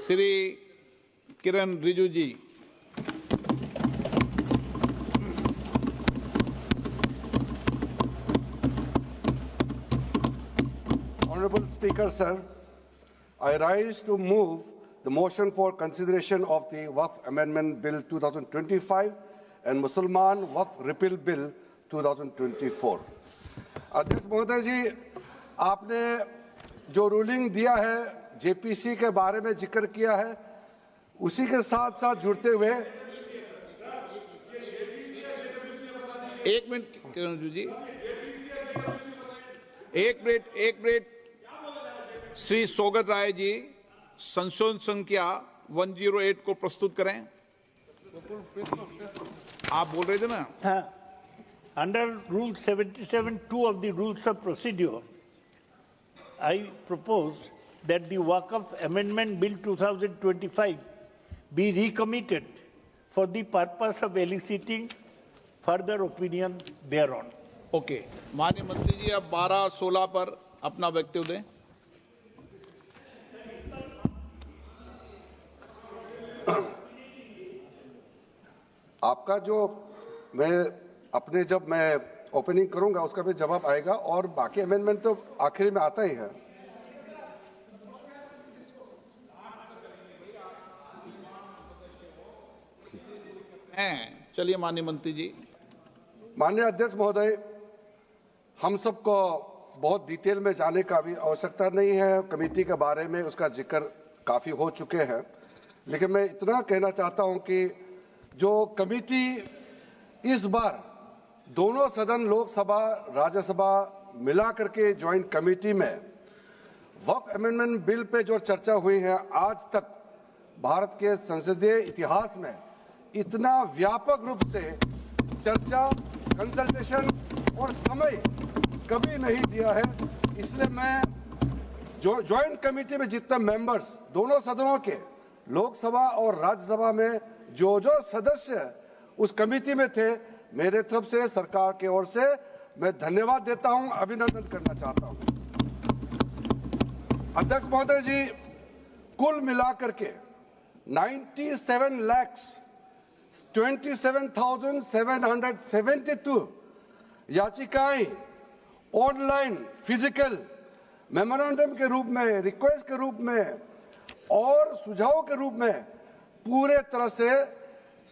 Shri Kiran Rijiju ji. Honorable Speaker, sir, I rise to move the motion for consideration of the Waqf Amendment Bill 2025 and Mussalman Waqf Repeal Bill 2024. अध्यक्ष महोदय जी, आपने जो ruling दिया है, JPC के बारे में जिक्र किया है, उसी के साथ साथ जुड़ते हुए एक मिनट किरण जी, एक मिनट श्री सौगत राय जी संशोधन संख्या 108 को प्रस्तुत करें। आप बोल रहे थे ना? हाँ। Under Rule 77(2) of the Rules of Procedure, I propose that the Waqf Amendment Bill 2025 be recommitted for the purpose of eliciting further opinion thereon. Okay, माननीय मंत्री जी अब 12-16 पर अपना वक्तव्य दें। आपका जो जब मैं ओपनिंग करूंगा उसका भी जवाब आएगा और बाकी अमेंडमेंट तो आखिरी में आता ही है। चलिए माननीय मंत्री जी। माननीय अध्यक्ष महोदय, हम सबको बहुत डिटेल में जाने का भी आवश्यकता नहीं है। कमेटी के बारे में उसका जिक्र काफी हो चुके हैं, लेकिन मैं इतना कहना चाहता हूं कि जो कमेटी इस बार दोनों सदन लोकसभा राज्यसभा मिला करके ज्वाइंट कमेटी में वक्फ अमेंडमेंट बिल पे जो चर्चा हुई है, आज तक भारत के संसदीय इतिहास में इतना व्यापक रूप से चर्चा, कंसल्टेशन और समय कभी नहीं दिया है। इसलिए मैं जो ज्वाइंट कमेटी में जितने मेंबर्स दोनों सदनों के लोकसभा और राज्यसभा में जो सदस्य उस कमेटी में थे, मेरे तरफ से सरकार की ओर से मैं धन्यवाद देता हूं, अभिनंदन करना चाहता हूं। अध्यक्ष महोदय जी, कुल मिलाकर के 97,27,772 याचिकाएं ऑनलाइन, फिजिकल, मेमोरेंडम के रूप में, रिक्वेस्ट के रूप में और सुझाव के रूप में पूरे तरह से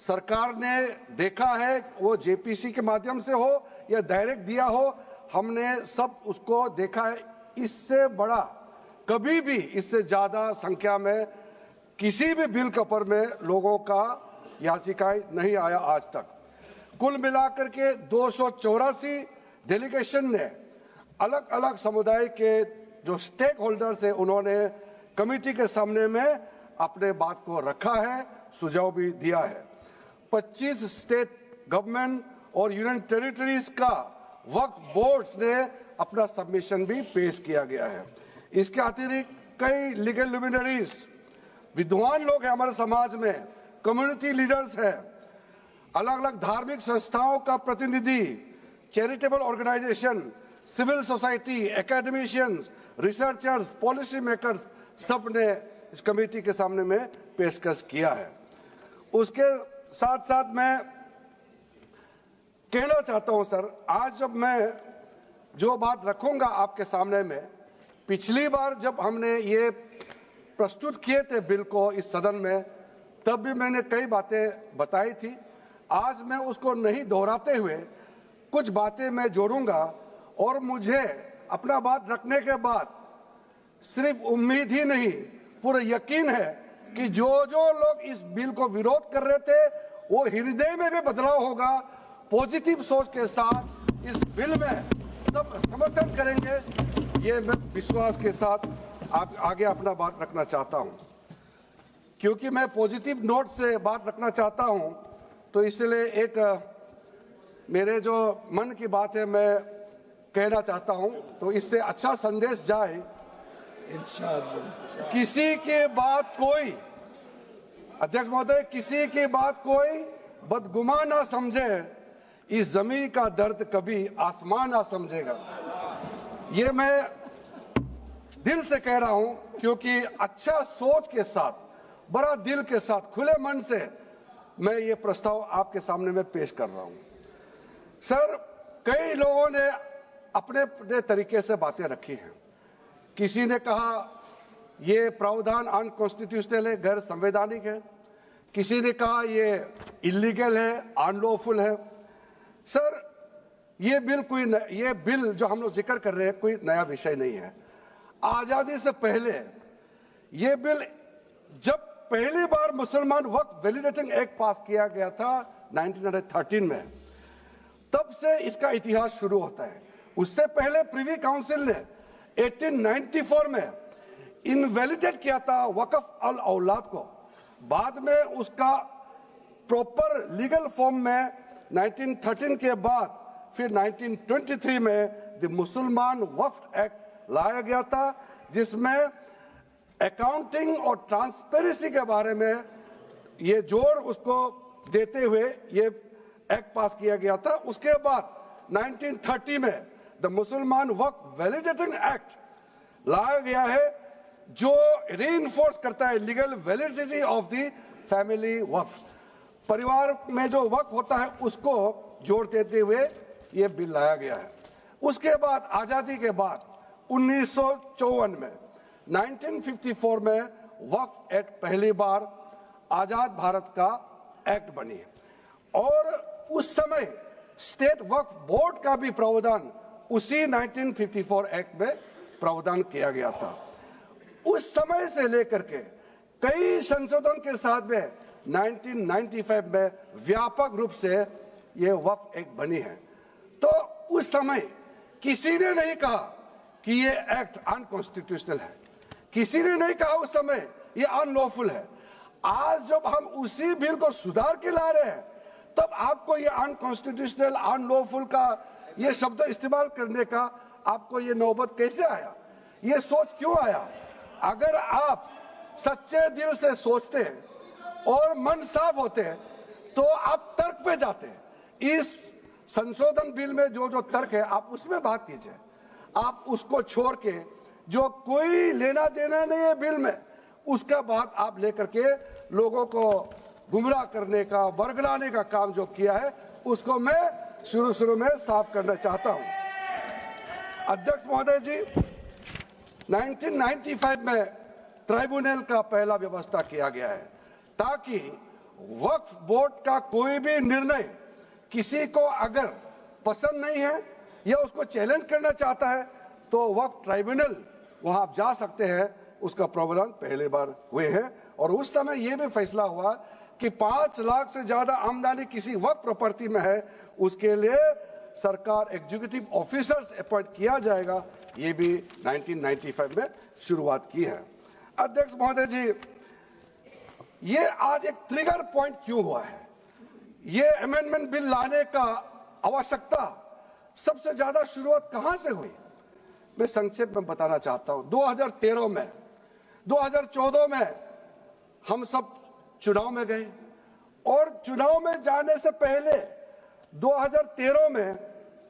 सरकार ने देखा है। वो जेपीसी के माध्यम से हो या डायरेक्ट दिया हो, हमने सब उसको देखा है। इससे बड़ा कभी भी, इससे ज्यादा संख्या में किसी भी बिल के ऊपर में लोगों का याचिकाएं नहीं आया आज तक। कुल मिलाकर के 284 डेलीगेशन ने अलग अलग समुदाय के जो स्टेक होल्डर्स है, उन्होंने कमेटी के सामने में अपने बात को रखा है, सुझाव भी दिया है। 25 स्टेट गवर्नमेंट और यूनियन टेरिटरीज का वक्फ बोर्ड्स ने अपना सबमिशन भी पेश किया गया है। इसके अतिरिक्त कई लीगल लुमिनरीज, विद्वान लोग हैं हमारे समाज में, कम्युनिटी लीडर्स हैं, अलग अलग धार्मिक संस्थाओं का प्रतिनिधि, charitable organisation, civil society, academicians, researchers, policy makers, सब ने इस कमेटी के सामने में पेशकश किया है। उसके साथ साथ मैं कहना चाहता हूं सर, आज जब मैं जो बात रखूंगा आपके सामने में, पिछली बार जब हमने ये प्रस्तुत किए थे बिल को इस सदन में, तब भी मैंने कई बातें बताई थी। आज मैं उसको नहीं दोहराते हुए कुछ बातें मैं जोड़ूंगा और मुझे अपना बात रखने के बाद सिर्फ उम्मीद ही नहीं, पूरा यकीन है कि जो लोग इस बिल को विरोध कर रहे थे, वो हृदय में भी बदलाव होगा। पॉजिटिव सोच के साथ इस बिल में सब समर्थन करेंगे, ये मैं विश्वास के साथ आगे अपना बात रखना चाहता हूं। क्योंकि मैं पॉजिटिव नोट से बात रखना चाहता हूं, तो इसलिए एक मेरे जो मन की बात है मैं कहना चाहता हूं, तो इससे अच्छा संदेश जाए। किसी की बात कोई, अध्यक्ष महोदय, किसी की बात कोई बदगुमान ना समझे, इस जमीन का दर्द कभी आसमान ना समझेगा। ये मैं दिल से कह रहा हूं, क्योंकि अच्छा सोच के साथ बड़ा दिल के साथ खुले मन से मैं ये प्रस्ताव आपके सामने में पेश कर रहा हूं। सर, कई लोगों ने अपने अपने तरीके से बातें रखी हैं। किसी ने कहा ये प्रावधान अनकॉन्स्टिट्यूशनल है, गैर संवैधानिक है। किसी ने कहा ये इलीगल है, अनलॉफुल है। सर, ये बिल जो हम लोग जिक्र कर रहे हैं कोई नया विषय नहीं है। आजादी से पहले ये बिल जब पहली बार मुसलमान वक्फ वैलिडेटिंग एक्ट पास किया गया था 1913 में, तब से इसका इतिहास शुरू होता है। उससे पहले प्रिवी काउंसिल ने 1894 में इनवैलिडेट किया था वक्फ अल औलाद को। बाद में उसका प्रॉपर लीगल फॉर्म में 1913 के बाद फिर 1923 में द मुसलमान वक्फ एक्ट लाया गया था, जिसमें अकाउंटिंग और ट्रांसपेरेंसी के बारे में ये जोर उसको देते हुए ये एक्ट पास किया गया था। उसके बाद 1930 में द मुसलमान वक्फ वैलिडेटिंग एक्ट लाया गया है, जो रीइंफोर्स करता है legal validity of the family waqf. परिवार में जो वक्फ होता है उसको जोड़ देते हुए ये बिल लाया गया है। उसके बाद आजादी के बाद 1954 में 1954 में वक्फ एक्ट पहली बार आजाद भारत का एक्ट बनी और उस समय स्टेट वक्फ बोर्ड का भी प्रावधान उसी 1954 एक्ट में प्रावधान किया गया था। उस समय से लेकर के कई संशोधन के साथ में 1995 में व्यापक रूप से ये वक्फ एक्ट बनी है। तो उस समय किसी ने नहीं कहा कि ये एक्ट अनकॉन्स्टिट्यूशनल है, किसी ने नहीं कहा उस समय ये अनलॉफुल है। आज जब हम उसी बिल को सुधार के ला रहे हैं, तब आपको ये अनकॉन्स्टिट्यूशनल अनलॉफुल का ये शब्द इस्तेमाल करने का आपको ये नौबत कैसे आया, ये सोच क्यों आया? अगर आप सच्चे दिल से सोचते और मन साफ होते तो आप तर्क पे जाते। इस संशोधन बिल में जो जो तर्क है आप उसमें बात कीजिए। आप उसको छोड़ के जो कोई लेना देना नहीं है बिल में, उसका बात आप लेकर के लोगों को गुमराह करने का, बरगलाने का काम जो किया है, उसको मैं शुरू में साफ करना चाहता हूं। अध्यक्ष महोदय जी, 1995 में ट्राइब्यूनल का पहला व्यवस्था किया गया है ताकि वक्फ बोर्ड का कोई भी निर्णय किसी को अगर पसंद नहीं है या उसको चैलेंज करना चाहता है तो वक्फ ट्राइब्यूनल वहां आप जा सकते हैं। उसका प्रावधान पहले बार हुए हैं और उस समय यह भी फैसला हुआ कि 5 लाख से ज्यादा आमदनी किसी वक्फ प्रॉपर्टी में है, उसके लिए सरकार एग्जीक्यूटिव ऑफिसर्स अपॉइंट किया जाएगा। ये भी 1995 में शुरुआत की है। अध्यक्ष महोदय जी, ये आज एक ट्रिगर पॉइंट क्यों हुआ है? ये अमेंडमेंट बिल लाने का आवश्यकता सबसे ज्यादा शुरुआत कहां से हुई? मैं संक्षेप में बताना चाहता हूं। 2013 में, 2014 में हम सब चुनाव में गए और चुनाव में जाने से पहले 2013 में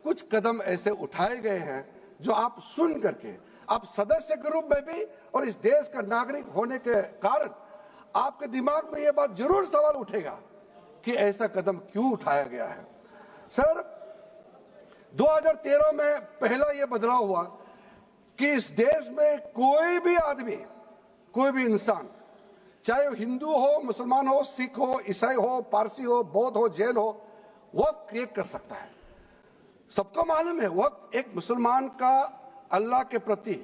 कुछ कदम ऐसे उठाए गए हैं जो आप सुन करके, आप सदस्य के रूप में भी और इस देश का नागरिक होने के कारण आपके दिमाग में यह बात जरूर सवाल उठेगा कि ऐसा कदम क्यों उठाया गया है। सर, 2013 में पहला यह बदलाव हुआ कि इस देश में कोई भी आदमी, कोई भी इंसान, चाहे वो हिंदू हो, मुसलमान हो, सिख हो, ईसाई हो, पारसी हो, बौद्ध हो, जैन हो, वक्फ क्रिएट कर सकता है। सबको मालूम है वक्फ एक मुसलमान का अल्लाह के प्रति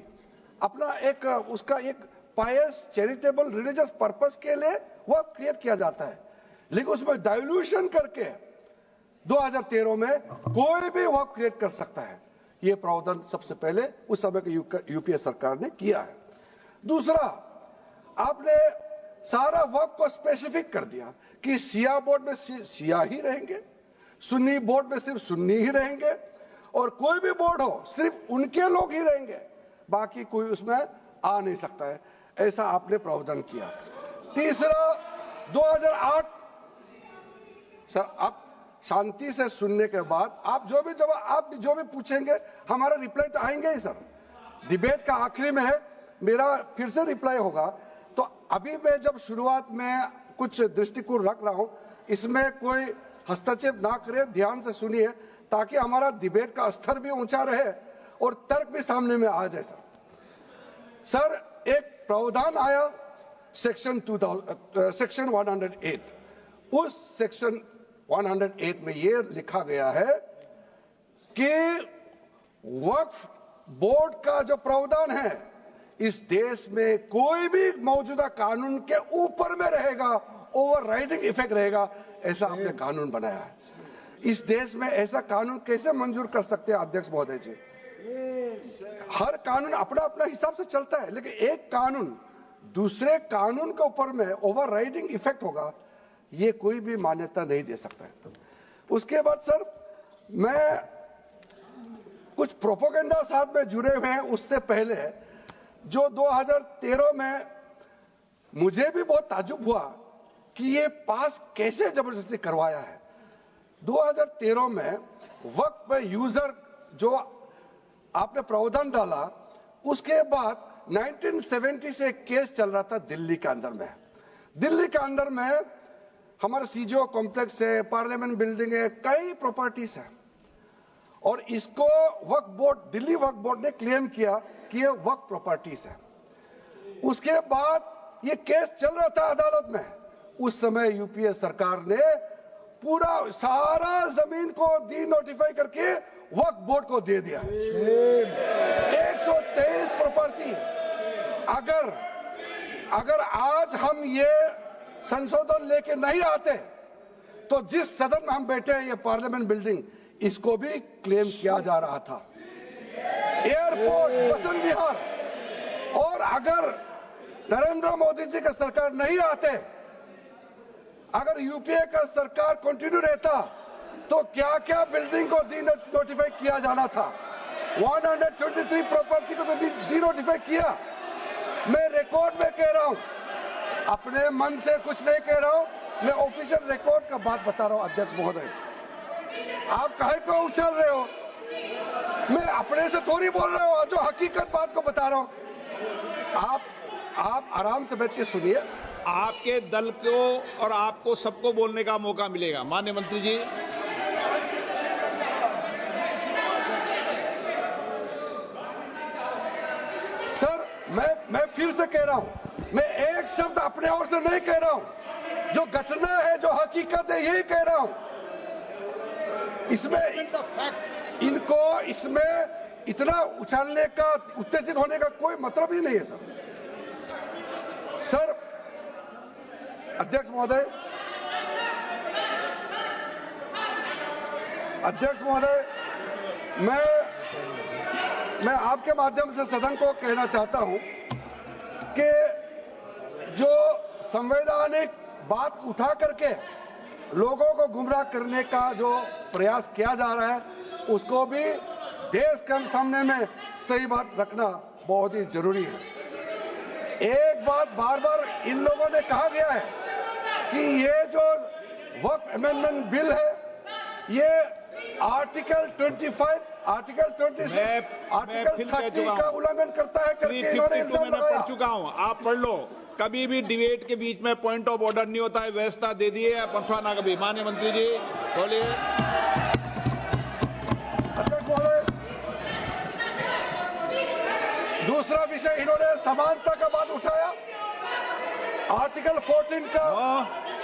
अपना एक उसका एक पायस चैरिटेबल रिलीजियस पर्पस के लिए वक्फ क्रिएट किया जाता है, लेकिन उसमें डाइल्यूशन करके 2013 में कोई भी वक्फ क्रिएट कर सकता है। यह प्रावधान सबसे पहले उस समय की यूपीए सरकार ने किया है। दूसरा, आपने सारा वक्फ को स्पेसिफिक कर दिया कि शिया बोर्ड में शिया ही रहेंगे, सुन्नी बोर्ड में सिर्फ सुन्नी ही रहेंगे और कोई भी बोर्ड हो सिर्फ उनके लोग ही रहेंगे, बाकी कोई उसमें आ नहीं सकता है। ऐसा आपने प्रावधान किया। तीसरा, 2008, सर आप शांति से सुनने के बाद आप जो भी पूछेंगे हमारा रिप्लाई तो आएंगे ही सर। डिबेट का आखिरी में है, मेरा फिर से रिप्लाई होगा, तो तो अभी मैं जब शुरुआत में कुछ दृष्टिकोण रख रहा हूं, इसमें कोई हस्तक्षेप ना करे, ध्यान से सुनिए, ताकि हमारा डिबेट का स्तर भी ऊंचा रहे और तर्क भी सामने में आ जाए। सर, एक प्रावधान आया सेक्शन 108। उस सेक्शन 108 में यह लिखा गया है कि वक्फ बोर्ड का जो प्रावधान है इस देश में कोई भी मौजूदा कानून के ऊपर में रहेगा, ओवरराइडिंग इफेक्ट रहेगा, ऐसा आपने कानून बनाया है। इस देश में ऐसा कानून कैसे मंजूर कर सकते हैं अध्यक्ष महोदय जी? हर कानून अपना अपना हिसाब से चलता है, लेकिन एक कानून दूसरे कानून के ऊपर में ओवरराइडिंग इफेक्ट होगा, ये कोई भी मान्यता नहीं दे सकता है। उसके बाद सर, मैं कुछ प्रोपेगेंडा साथ में जुड़े हुए हैं। उससे पहले जो 2013 में मुझे भी बहुत ताज्जुब हुआ कि ये पास कैसे जबरदस्ती करवाया है। 2013 में वक्फ पे यूजर जो आपने प्रावधान डाला, उसके बाद 1970 से केस चल रहा था दिल्ली के अंदर में। दिल्ली के अंदर में हमारा सीजीओ कॉम्प्लेक्स है, पार्लियामेंट बिल्डिंग है, कई प्रॉपर्टीज है, और इसको वक्फ बोर्ड, दिल्ली वक्फ बोर्ड ने क्लेम किया कि ये वक्फ प्रॉपर्टीज है। उसके बाद ये केस चल रहा था अदालत में। उस समय यूपीए सरकार ने पूरा सारा जमीन को डी नोटिफाई करके वक्फ बोर्ड को दे दिया। 123 प्रॉपर्टी। अगर आज हम ये संशोधन लेके नहीं आते तो जिस सदन में हम बैठे हैं, ये पार्लियामेंट बिल्डिंग, इसको भी क्लेम किया जा रहा था। एयरपोर्ट, बसंत विहार, और अगर नरेंद्र मोदी जी का सरकार नहीं आते, अगर यूपीए का सरकार कंटिन्यू रहता, तो क्या क्या बिल्डिंग को डी नोटिफाई किया जाना था। 123 प्रॉपर्टी को तो डी नोटिफाई किया। मैं रिकॉर्ड में कह रहा हूं, अपने मन से कुछ नहीं कह रहा हूं, मैं ऑफिशियल रिकॉर्ड का बात बता रहा हूं। अध्यक्ष महोदय, आप काहे को उछल रहे हो? मैं अपने से थोड़ी बोल रहा हूं, जो हकीकत बात को बता रहा हूं। आप आराम से बैठ के सुनिए। आपके दल को और आपको सबको बोलने का मौका मिलेगा। माननीय मंत्री जी, सर, मैं फिर से कह रहा हूं, मैं एक शब्द अपने ओर से नहीं कह रहा हूं। जो घटना है, जो हकीकत है, यही कह रहा हूं। इनको इसमें इतना उछालने का, उत्तेजित होने का कोई मतलब ही नहीं है सर। अध्यक्ष महोदय, मैं आपके माध्यम से सदन को कहना चाहता हूं कि जो संवैधानिक बात उठा करके लोगों को गुमराह करने का जो प्रयास किया जा रहा है, उसको भी देश के सामने में सही बात रखना बहुत ही जरूरी है। एक बात बार बार इन लोगों ने कहा गया है कि ये जो वक्फ अमेंडमेंट बिल है, ये आर्टिकल 25, आर्टिकल 26, आर्टिकल 30 का उल्लंघन करता है करके इन्होंने इल्जाम लगाया। पढ़ चुका हूं, आप पढ़ लो। कभी भी डिबेट के बीच में पॉइंट ऑफ ऑर्डर नहीं होता है, व्यवस्था दे दी है, पंखा ना कभी। माननीय मंत्री जी बोलिए। अध्यक्ष महोदय, दूसरा विषय इन्होंने समानता का बात उठाया। आर्टिकल 14 का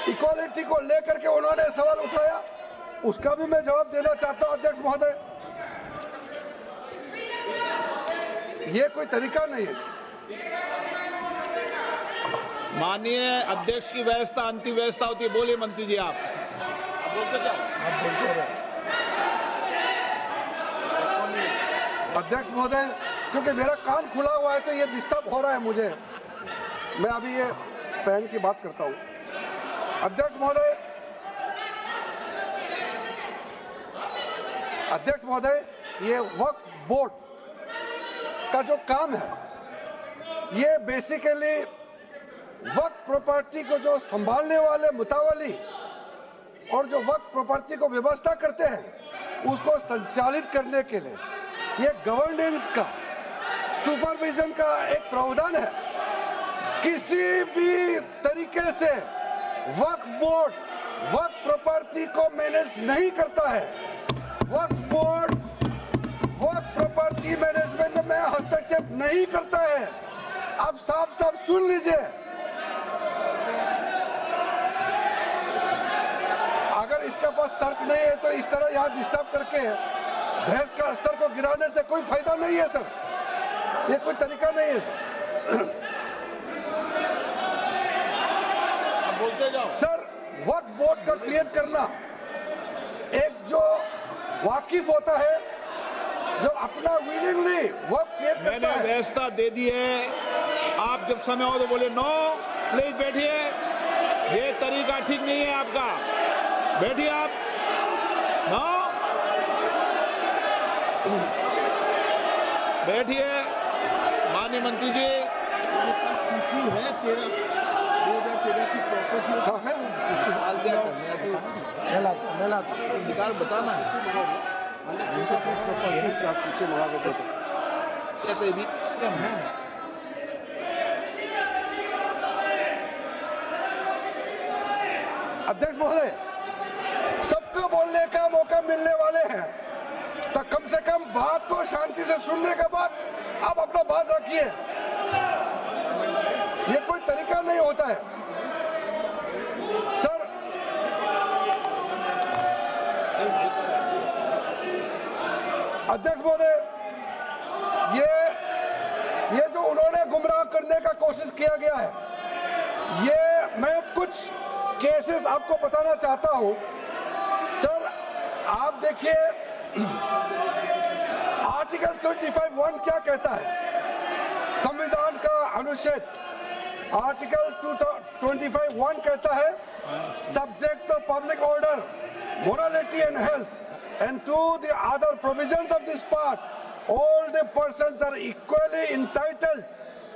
इक्वालिटी को लेकर के उन्होंने सवाल उठाया, उसका भी मैं जवाब देना चाहता हूं। अध्यक्ष महोदय, ये कोई तरीका नहीं है। माननीय अध्यक्ष की व्यवस्था अंतिम व्यवस्था होती है। बोलिए मंत्री जी, आप बोलते जाओ। अध्यक्ष महोदय, क्योंकि मेरा कान खुला हुआ है तो ये डिस्टर्ब हो रहा है मुझे। मैं अभी ये पैन की बात करता हूं। अध्यक्ष महोदय, ये वक्फ बोर्ड का जो काम है, ये बेसिकली वक्फ प्रॉपर्टी को जो संभालने वाले मुतावली और जो वक्फ प्रॉपर्टी को व्यवस्था करते हैं, उसको संचालित करने के लिए ये गवर्नेंस का, सुपरविजन का एक प्रावधान है किसी भी तरीके से वक्फ बोर्ड वक्फ प्रॉपर्टी को मैनेज नहीं करता है। वक्फ बोर्ड वक्फ प्रॉपर्टी मैनेजमेंट में हस्तक्षेप नहीं करता है। अब साफ साफ सुन लीजिए, अगर इसके पास तर्क नहीं है तो इस तरह यहाँ डिस्टर्ब करके बहस का स्तर को गिराने से कोई फायदा नहीं है सर, ये कोई तरीका नहीं है सर। बोलते जाओ सर, वक्फ बोर्ड का क्रिएट करना एक जो वाकिफ होता है, जो अपना विलिंगली वक्फ क्रिएट करता मैंने है। व्यवस्था दे दी है, आप जब समय हो तो बोले नो, प्लीज बैठिए, ये तरीका ठीक नहीं है आपका, बैठिए आप। नो, बैठिए। माननीय मंत्री जी, सूची है 2013 की प्रॉपर्टी हाँ है, मैं लाता निकाल बताना सूची मंगा के देता कहते भी अध्यक्ष महोदय, सबको बोलने का मौका मिलने वाले हैं, तो कम से कम बात को शांति से सुनने के बाद आप अपना बात रखिए। ये कोई तरीका नहीं होता है सर। अध्यक्ष महोदय, ये जो उन्होंने गुमराह करने का कोशिश किया गया है, ये मैं कुछ केसेस आपको बताना चाहता हूं सर। आप देखिए आर्टिकल 25(1) क्या कहता है, संविधान का अनुच्छेद आर्टिकल 25(1) कहता है, subject to public order, morality and health and to the other provisions of this part, all the persons are equally entitled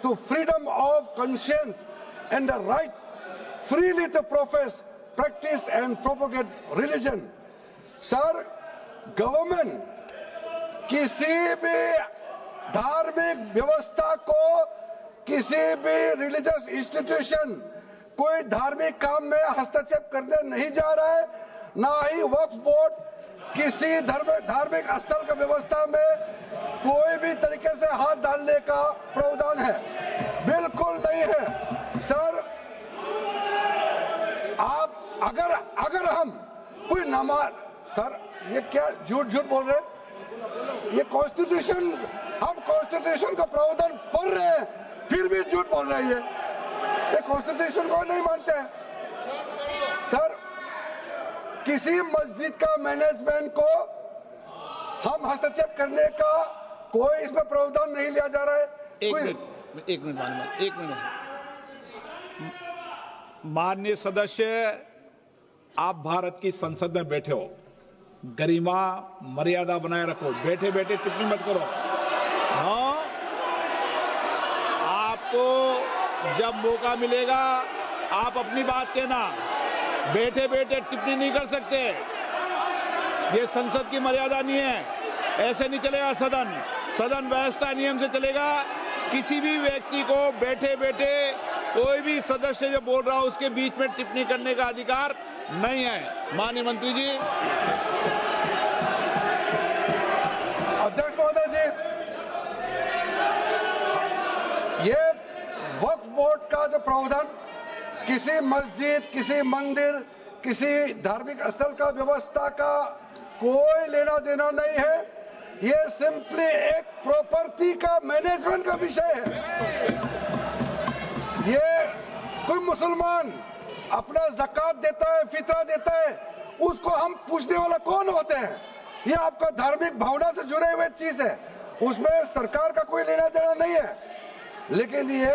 to freedom of conscience and the right freely to profess, practice and propagate religion. Sir, government किसी भी धार्मिक व्यवस्था को, किसी भी religious institution, कोई धार्मिक काम में हस्तक्षेप करने नहीं जा रहा है, ना ही वक्फ बोर्ड किसी धार्मिक स्थल का व्यवस्था में कोई भी तरीके से हाथ डालने का प्रावधान है, बिल्कुल नहीं है सर। आप अगर हम कोई नमाज, सर ये क्या झूठ बोल रहे हैं, ये कॉन्स्टिट्यूशन, हम कॉन्स्टिट्यूशन का प्रावधान पढ़ रहे हैं फिर भी झूठ बोल रहे हैं, ये कॉन्स्टिट्यूशन को नहीं मानते हैं सर। किसी मस्जिद का मैनेजमेंट को हम हस्तक्षेप करने का कोई इसमें प्रावधान नहीं लिया जा रहा है। एक मिनट माननीय सदस्य, आप भारत की संसद में बैठे हो, गरिमा मर्यादा बनाए रखो, बैठे बैठे टिप्पणी मत करो। हाँ, आपको जब मौका मिलेगा आप अपनी बात कहना, बैठे बैठे टिप्पणी नहीं कर सकते, ये संसद की मर्यादा नहीं है, ऐसे नहीं चलेगा सदन। सदन व्यवस्था नियम से चलेगा। किसी भी व्यक्ति को बैठे बैठे कोई भी सदस्य जो बोल रहा हो उसके बीच में टिप्पणी करने का अधिकार नहीं है। माननीय मंत्री जी। अध्यक्ष महोदय जी, ये वक्फ बोर्ड का जो प्रावधान किसी मस्जिद, किसी मंदिर, किसी धार्मिक स्थल का व्यवस्था का कोई लेना देना नहीं है, ये सिंपली एक प्रॉपर्टी का मैनेजमेंट का विषय है। ये कोई मुसलमान अपना ज़कात देता है, फितरा देता है, उसको हम पूछने वाला कौन होते हैं? ये आपका धार्मिक भावना से जुड़े हुए चीज है, उसमें सरकार का कोई लेना देना नहीं है। लेकिन ये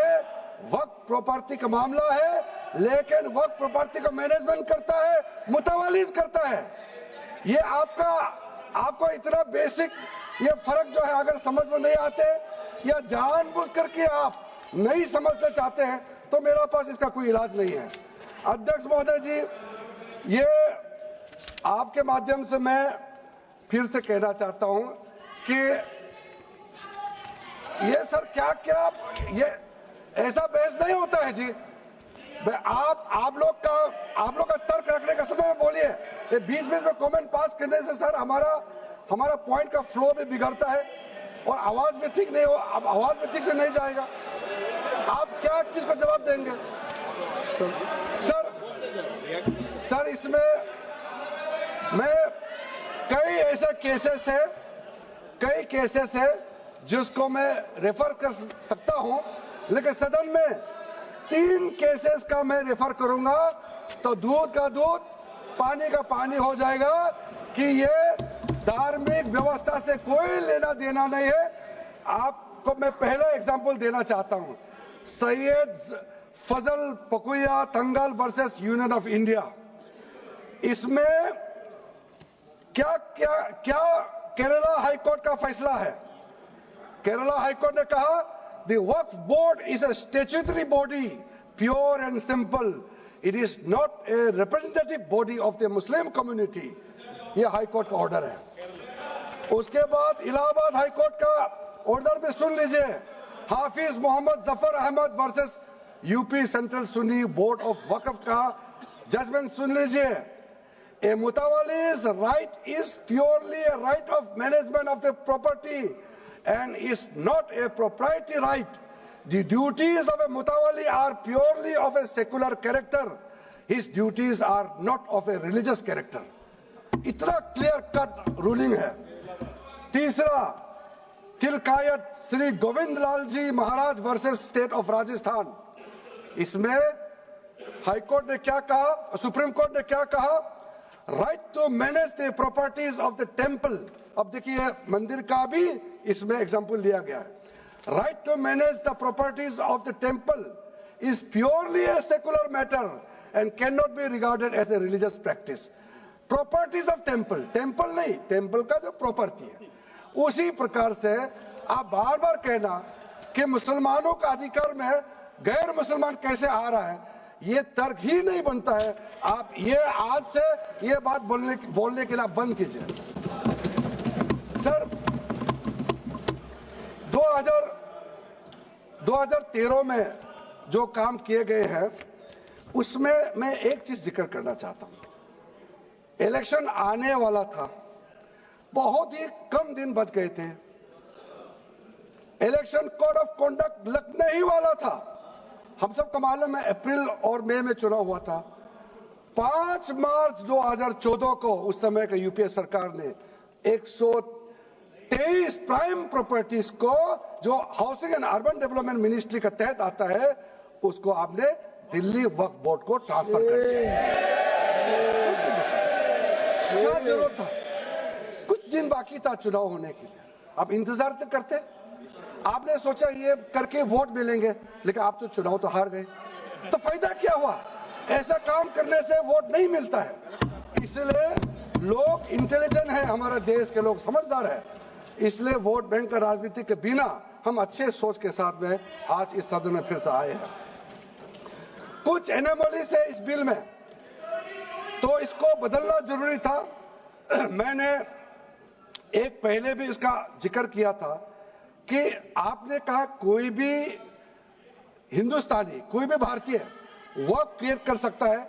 वक्फ प्रॉपर्टी का मामला है, लेकिन वक्फ प्रॉपर्टी का मैनेजमेंट करता है, मुतवालिज करता है। ये आपको इतना बेसिक ये फर्क जो है अगर समझ में नहीं आते या जानबूझ करके आप नहीं समझना चाहते हैं तो मेरा पास इसका कोई इलाज नहीं है। अध्यक्ष महोदय जी, ये आपके माध्यम से मैं फिर से कहना चाहता हूं कि ये सर क्या ये ऐसा बहस नहीं होता है जी। आप लोग का तर्क रखने का समय में बोलिए, ये बीच बीच में कमेंट पास करने से सर हमारा पॉइंट का फ्लो भी बिगड़ता है और आवाज भी ठीक नहीं हो, अब आवाज भी ठीक से नहीं जाएगा। आप क्या चीज को जवाब देंगे सर? इसमें मैं कई ऐसे केसेस है जिसको मैं रेफर कर सकता हूं, लेकिन सदन में 3 केसेस का मैं रेफर करूंगा तो दूध का दूध पानी का पानी हो जाएगा कि ये धार्मिक व्यवस्था से कोई लेना देना नहीं है। आपको मैं पहला एग्जांपल देना चाहता हूं, सैयद फजल पकुया तंगल वर्सेस यूनियन ऑफ इंडिया। इसमें क्या केरला हाईकोर्ट का फैसला है। केरला हाईकोर्ट ने कहा the Waqf board is a statutory body, pure and simple. It is not a representative body of the Muslim community. ये हाईकोर्ट का ऑर्डर है। उसके बाद इलाहाबाद हाईकोर्ट का ऑर्डर भी सुन लीजिए, Hafiz Mohammad Zafar Ahmad versus UP central Sunni board of Waqf का जजमेंट सुन लीजिए। A mutawalli's right is purely a right of management of the property and is not a proprietary right. The duties of a mutawalli are purely of a secular character. His duties are not of a religious character. इतना clear cut ruling है। तीसरा, तिलकायत श्री गोविंद लाल जी महाराज versus state of Rajasthan. इसमें high court ने क्या कहा, supreme court ने क्या कहा, right to manage the properties of the temple. अब देखिए मंदिर का भी इसमें एग्जांपल लिया गया है। Right to manage the properties of the temple is purely a secular matter and can not be regarded as a religious practice. Properties of temple नहीं, टेम्पल का जो प्रॉपर्टी है। उसी प्रकार से आप बार बार कहना कि मुसलमानों का अधिकार में गैर मुसलमान कैसे आ रहा है, ये तर्क ही नहीं बनता है। आप ये आज से ये बात बोलने के लिए बंद कीजिए। सर 2013 में जो काम किए गए हैं उसमें मैं एक चीज जिक्र करना चाहता हूं। इलेक्शन आने वाला था, बहुत ही कम दिन बच गए थे, इलेक्शन कोड ऑफ कॉन्डक्ट लगने ही वाला था। हम सबको मालूम है अप्रैल और मई में चुनाव हुआ था। 5 मार्च 2014 को उस समय के यूपीए सरकार ने 123 प्राइम प्रॉपर्टीज को जो housing and urban development ministry के तहत आता है उसको आपने दिल्ली वक्फ बोर्ड को ट्रांसफर कर दिया। क्या जरूरत था? कुछ दिन बाकी था चुनाव होने के लिए, आप इंतजार तो करते। आपने सोचा ये करके वोट मिलेंगे, लेकिन आप तो चुनाव तो हार गए, तो फायदा क्या हुआ? ऐसा काम करने से वोट नहीं मिलता है। इसलिए लोग इंटेलिजेंट है, हमारे देश के लोग समझदार है, इसलिए वोट बैंक का राजनीति के बिना हम अच्छे सोच के साथ में आज इस सदन में फिर से आए हैं। कुछ एनोमलीज है इस बिल में, तो इसको बदलना जरूरी था। मैंने एक पहले भी इसका जिक्र किया था कि आपने कहा कोई भी हिंदुस्तानी, कोई भी भारतीय वक्फ क्रिएट कर सकता है।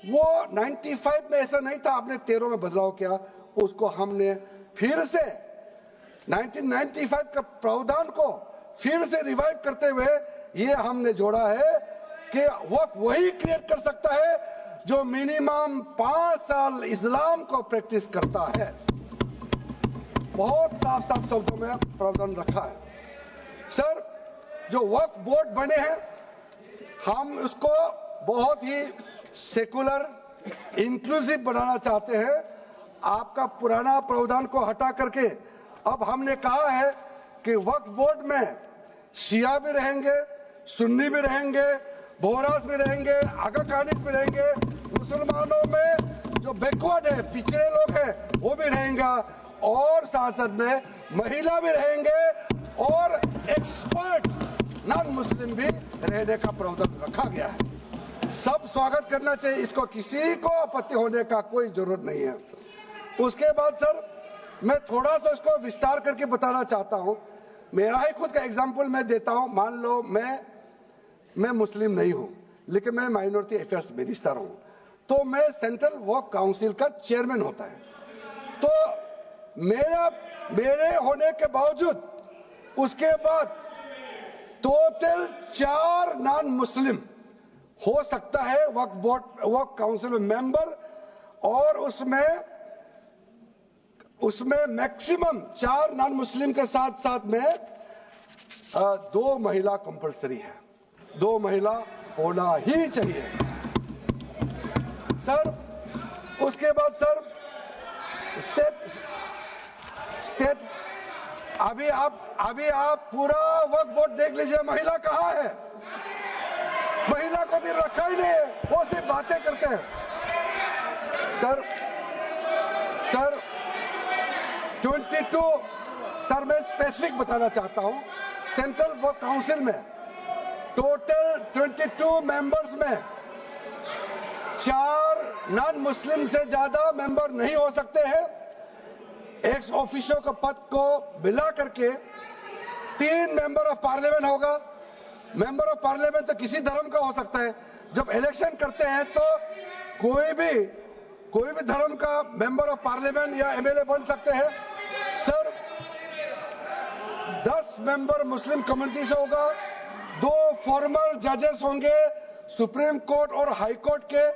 वो 95 में ऐसा नहीं था, आपने 13 में बदलाव किया, उसको हमने फिर से 1995 का प्रावधान को फिर से रिवाइव करते हुए ये हमने जोड़ा है कि वक्फ वही क्रिएट कर सकता है जो मिनिमम 5 साल इस्लाम को प्रैक्टिस करता है। बहुत साफ साफ शब्दों में प्रावधान रखा है। सर, जो वक्फ बोर्ड बने हैं हम उसको बहुत ही सेकुलर इंक्लूसिव बनाना चाहते हैं। आपका पुराना प्रावधान को हटा करके अब हमने कहा है कि वक्फ बोर्ड में शिया भी रहेंगे, सुन्नी भी रहेंगे, बोहरास भी रहेंगे, आगा खानिस भी रहेंगे, मुसलमानों में जो बैकवर्ड है, पिछड़े लोग हैं वो भी रहेंगे, और साथ साथ में महिला भी रहेंगे और एक्सपर्ट नॉन मुस्लिम भी रहने का प्रावधान रखा गया है। सब स्वागत करना चाहिए, इसको किसी को आपत्ति होने का कोई जरूरत नहीं है। उसके बाद सर मैं थोड़ा सा इसको विस्तार करके बताना चाहता हूं। मेरा ही खुद का एग्जांपल मैं देता हूं। मान लो मैं मैं मुस्लिम नहीं हूं, लेकिन मैं माइनॉरिटी अफेयर्स मिनिस्टर हूं, तो मैं सेंट्रल वक्फ काउंसिल का चेयरमैन होता है। तो मेरे होने के बावजूद उसके बाद टोटल 4 नॉन मुस्लिम हो सकता है वक्फ काउंसिल में मेंबर, और उसमें मैक्सिमम 4 नॉन मुस्लिम के साथ साथ में 2 महिला कंपलसरी है, 2 महिला होना ही चाहिए सर। उसके बाद सर स्टेट अभी आप पूरा वक्फ बोर्ड देख लीजिए, महिला कहाँ है? महिला को भी रखा ही नहीं है, वो सिर्फ बातें करते हैं सर 22 सर मैं स्पेसिफिक बताना चाहता हूं, सेंट्रल वक्फ काउंसिल में टोटल 22 मेंबर्स में 4 नॉन मुस्लिम से ज्यादा मेंबर नहीं हो सकते हैं। एक्स ऑफिशियो का पद को मिला करके 3 मेंबर ऑफ पार्लियामेंट होगा। मेंबर ऑफ पार्लियामेंट तो किसी धर्म का हो सकता है। जब इलेक्शन करते हैं तो कोई भी धर्म का मेंबर ऑफ पार्लियामेंट या एमएलए बन सकते हैं सर। 10 मेंबर मुस्लिम कम्युनिटी से होगा, 2 फॉर्मर जजेस होंगे सुप्रीम कोर्ट और हाई कोर्ट के,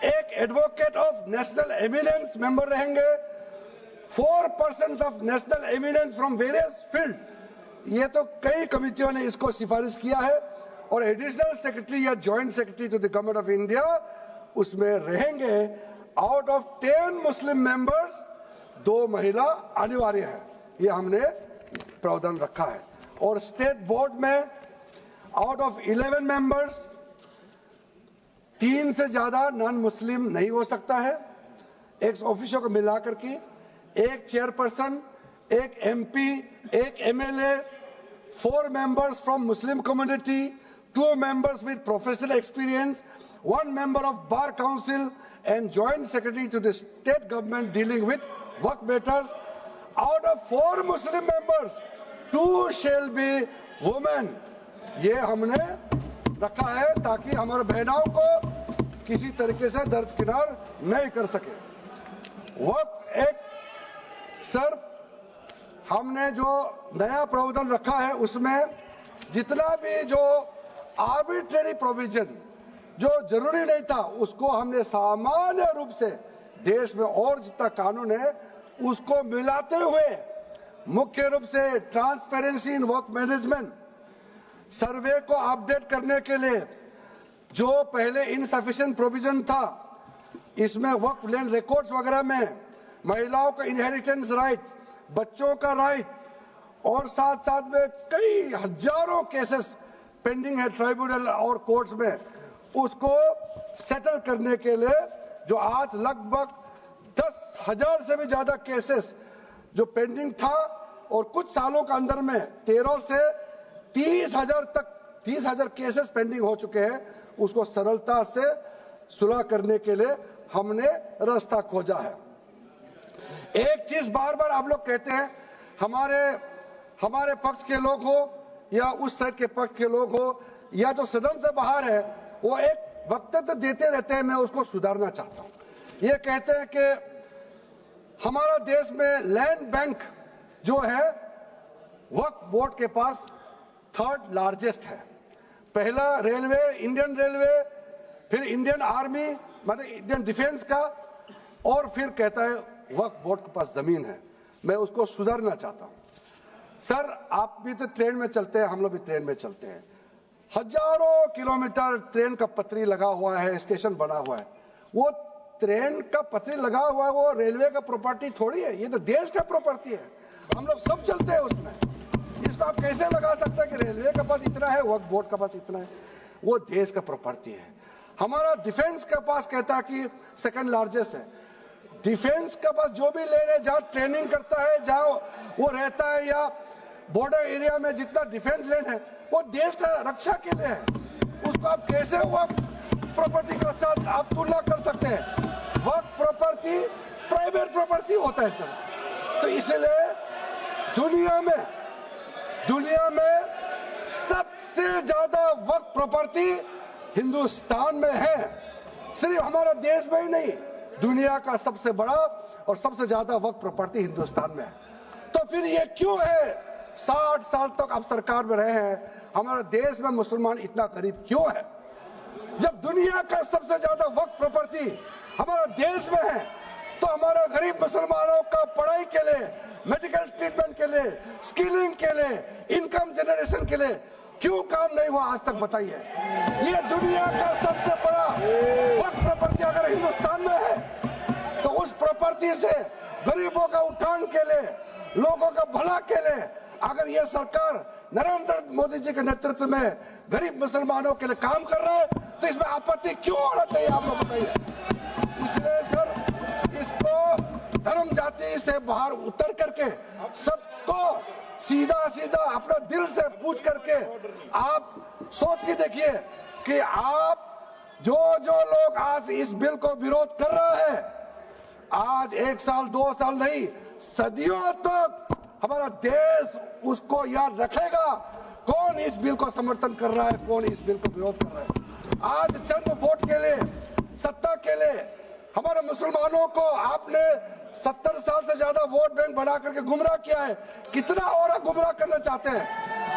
1 advocate of national eminence member रहेंगे, 4 persons of national eminence from various field. ये तो कई कमिटियों ने इसको सिफारिश किया है, और एडिशनल सेक्रेटरी या joint secretary to the government of India उसमें रहेंगे। आउट ऑफ 10 मुस्लिम मेंबर्स 2 महिला अनिवार्य है, ये हमने प्रावधान रखा है। और स्टेट बोर्ड में आउट ऑफ 11 मेंबर्स 3 से ज्यादा नॉन मुस्लिम नहीं हो सकता है। एक्स ऑफिशियो को मिलाकर के 1 chairperson, 1 MP, 1 MLA, 4 members from Muslim community, 2 members with professional experience, 1 member of Bar Council and Joint Secretary to the state government dealing with work matters. Out of 4 Muslim members, 2 shall be women. ये हमने रखा है ताकि हमारे बहनों को किसी तरीके से दरकिनार नहीं कर सके। वक्फ एक्ट सर हमने जो नया प्रावधान रखा है उसमें जितना भी जो आर्बिट्रेरी प्रोविजन जो जरूरी नहीं था उसको हमने सामान्य रूप से देश में और जितना कानून है उसको मिलाते हुए मुख्य रूप से ट्रांसपेरेंसी इन वक्फ मैनेजमेंट, सर्वे को अपडेट करने के लिए जो पहले इनसफिशिएंट प्रोविजन था, इसमें वक्फ लैंड रिकॉर्ड्स वगैरह में महिलाओं का इनहेरिटेंस राइट्स, बच्चों का राइट, और साथ साथ में कई हजारों केसेस पेंडिंग है ट्राइब्यूनल और कोर्ट्स में, उसको सेटल करने के लिए जो आज लगभग 10,000 से भी ज्यादा केसेस जो पेंडिंग था और कुछ सालों के अंदर में 13 से 30,000 केसेस पेंडिंग हो चुके हैं, उसको सरलता से सुलह करने के लिए हमने रास्ता खोजा है। एक चीज बार बार आप लोग कहते हैं, हमारे पक्ष के लोग हो या उस साइड के पक्ष के लोग हो या जो सदन से बाहर है, वो एक वक्तव्य देते रहते हैं, मैं उसको सुधारना चाहता हूं। ये कहते हैं कि हमारा देश में लैंड बैंक जो है वक्फ बोर्ड के पास 3rd लार्जेस्ट है। पहला रेलवे, इंडियन रेलवे, फिर इंडियन आर्मी मतलब इंडियन डिफेंस का, और फिर कहता है वक्फ बोर्ड के पास जमीन है। मैं उसको सुधारना चाहता हूं। सर आप भी तो ट्रेन में चलते हैं, हम लोग भी ट्रेन में चलते हैं, हजारों किलोमीटर ट्रेन का पटरी लगा हुआ है, स्टेशन बना हुआ है। वो ट्रेन का पटरी लगा हुआ है, वो रेलवे का प्रॉपर्टी थोड़ी है, ये तो देश का प्रॉपर्टी है, हम लोग सब चलते हैं उसमें। इसको आप कैसे लगा सकते हैं कि रेलवे के पास इतना है, वक्फ बोर्ड के पास इतना है? वो देश का प्रॉपर्टी है। हमारा डिफेंस के पास कहता है कि 2nd लार्जेस्ट है। डिफेंस के पास जो भी लैंड है, जहां ट्रेनिंग करता है, जहां वो रहता है, या बॉर्डर एरिया में जितना डिफेंस लैंड है वो देश का रक्षा के लिए है। उसको आप कैसे वक्फ प्रॉपर्टी के साथ आप तुलना कर सकते हैं? वक्फ प्रॉपर्टी प्राइवेट प्रॉपर्टी होता है सर। तो इसलिए दुनिया में सबसे ज्यादा वक्फ प्रॉपर्टी हिंदुस्तान में है। सिर्फ हमारा देश में ही नहीं, दुनिया का सबसे बड़ा और सबसे ज्यादा वक्फ प्रॉपर्टी हिंदुस्तान में है। तो फिर ये क्यों है 60 साल तक आप सरकार में रहे हैं, हमारे देश में मुसलमान इतना गरीब क्यों है? जब दुनिया का सबसे ज्यादा वक्फ प्रॉपर्टी हमारे देश में है, तो हमारे गरीब मुसलमानों का पढ़ाई के लिए, मेडिकल ट्रीटमेंट के लिए, स्किलिंग के लिए, इनकम जनरेशन के लिए क्यों काम नहीं हुआ आज तक? बताइए। ये दुनिया का सबसे बड़ा वक्फ प्रॉपर्टी अगर हिंदुस्तान में है, तो उस प्रॉपर्टी से गरीबों का उत्थान के लिए, लोगों का भला के लिए अगर ये सरकार नरेंद्र मोदी जी के नेतृत्व में गरीब मुसलमानों के लिए काम कर रहा है, तो इसमें आपत्ति क्यों होना चाहिए? आप लोग बताइए। इसलिए सर, इसको धर्म जाति से बाहर उतर करके सबको सीधा सीधा अपना दिल से पूछ करके आप सोच के देखिए कि आप जो लोग आज इस बिल को विरोध कर रहा है, आज 1 साल 2 साल नहीं, सदियों तक हमारा देश उसको याद रखेगा कौन इस बिल को समर्थन कर रहा है, कौन इस बिल को विरोध कर रहा है। आज चंद वोट के लिए, सत्ता के लिए हमारे मुसलमानों को आपने 70 साल से ज्यादा वोट बैंक बना करके गुमराह किया है। कितना और गुमराह करना चाहते हैं?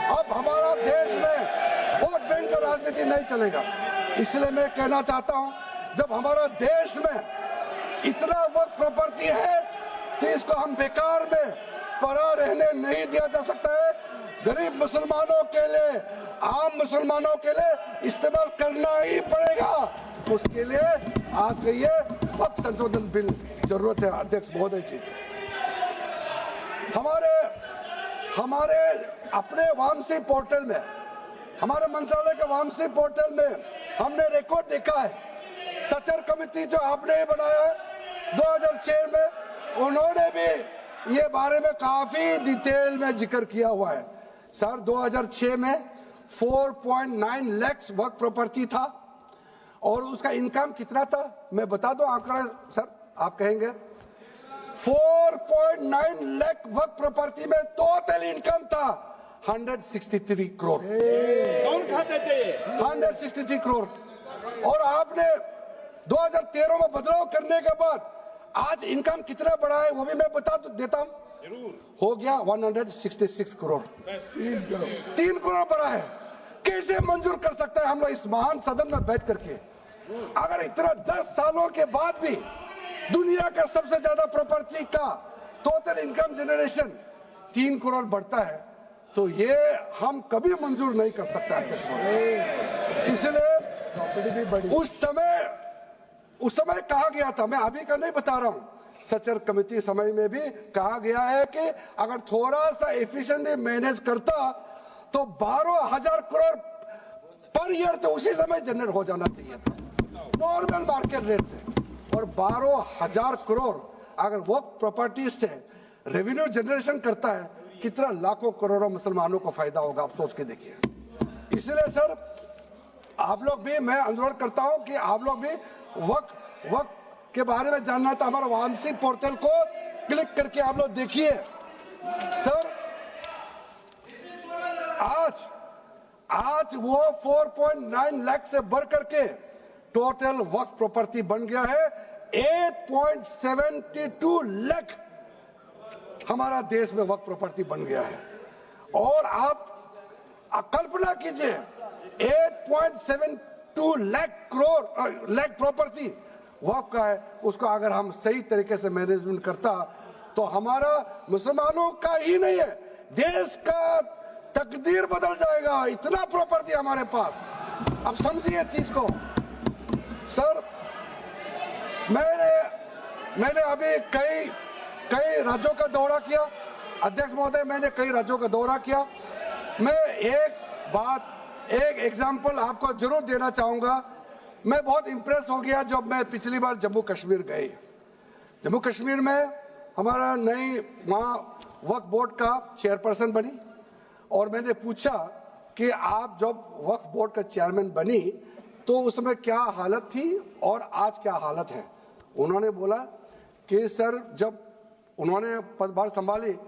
अब हमारा देश में वोट बैंक का राजनीति नहीं चलेगा। इसलिए मैं कहना चाहता हूं, जब हमारा देश में इतना वक्त प्रॉपर्टी है, तो इसको हम बेकार में पड़ा रहने नहीं दिया जा सकता है। गरीब मुसलमानों के लिए, आम मुसलमानों के लिए इस्तेमाल करना ही पड़ेगा। उसके लिए आज के ये वक्त संशोधन बिल जरूरत है। अध्यक्ष महोदय जी, हमारे अपने वामसी पोर्टल में, हमारे मंत्रालय के वामसी पोर्टल में हमने रिकॉर्ड देखा है। सचर कमेटी जो आपने बनाया है 2006 में, उन्होंने भी ये बारे में काफी डिटेल में जिक्र किया हुआ है। सर 2006 में 4.9 लाख वक्फ प्रॉपर्टी था और उसका इनकम कितना था? मैं बता दूं आंकड़ा सर, आप कहेंगे 4.9 लाख वक्फ प्रॉपर्टी में टोटल इनकम था 163 करोड़। कौन खाते थे? 163 करोड़। और आपने 2013 में बदलाव करने के बाद आज इनकम कितना बढ़ा है वो भी मैं बता देता हूं। हो गया 166 करोड़। 3 करोड़ बढ़ा है। कैसे मंजूर कर सकता है हम लोग इस महान सदन में बैठ करके? अगर इतना 10 सालों के बाद भी दुनिया का सबसे ज्यादा प्रॉपर्टी का टोटल इनकम जनरेशन 3 करोड़ बढ़ता है, तो ये हम कभी मंजूर नहीं कर सकता अध्यक्ष महोदय। इसलिए उस समय कहा गया था, मैं अभी का नहीं बता रहा हूं, सचर कमेटी समय में भी कहा गया है कि अगर थोड़ा सा एफिशिएंटली मैनेज करता तो 12,000 करोड़ पर ईयर तो उसी समय जनरेट हो जाना चाहिए था नॉर्मल मार्केट रेट से। और 12,000 करोड़ अगर वो प्रॉपर्टी से रेवेन्यू जनरेशन करता है, कितना लाखों करोड़ों मुसलमानों को फायदा होगा, आप सोच के देखिए। इसलिए सर आप लोग भी, मैं अनुरोध करता हूं कि आप लोग भी वक्त के बारे में जानना है तो हमारा वामसी पोर्टल को क्लिक करके आप लोग देखिए। सर आज वो 4.9 लाख से बढ़ करके टोटल वक्फ प्रॉपर्टी बन गया है 8.72 लाख। हमारा देश में वक्फ प्रॉपर्टी बन गया है। और आप कल्पना कीजिए 8.72 लाख प्रॉपर्टी वक्फ का है, उसको अगर हम सही तरीके से मैनेजमेंट करता तो हमारा मुसलमानों का ही नहीं है, देश का तकदीर बदल जाएगा। इतना प्रॉपर्टी हमारे पास। अब समझिए चीज को। सर मैंने अभी कई राज्यों का दौरा किया अध्यक्ष महोदय, मैंने कई राज्यों का दौरा किया। मैं एक एग्जांपल आपको जरूर देना चाहूंगा। मैं बहुत इंप्रेस हो गया जब मैं पिछली बार जम्मू कश्मीर गई। जम्मू कश्मीर में हमारा नई वहां वक्फ बोर्ड का चेयरपर्सन बनी और मैंने पूछा कि आप जब वक्फ बोर्ड का चेयरमैन बनी तो उस समय क्या हालत थी और आज क्या हालत है। उन्होंने बोला कि सर जब उन्होंने पदभार संभाली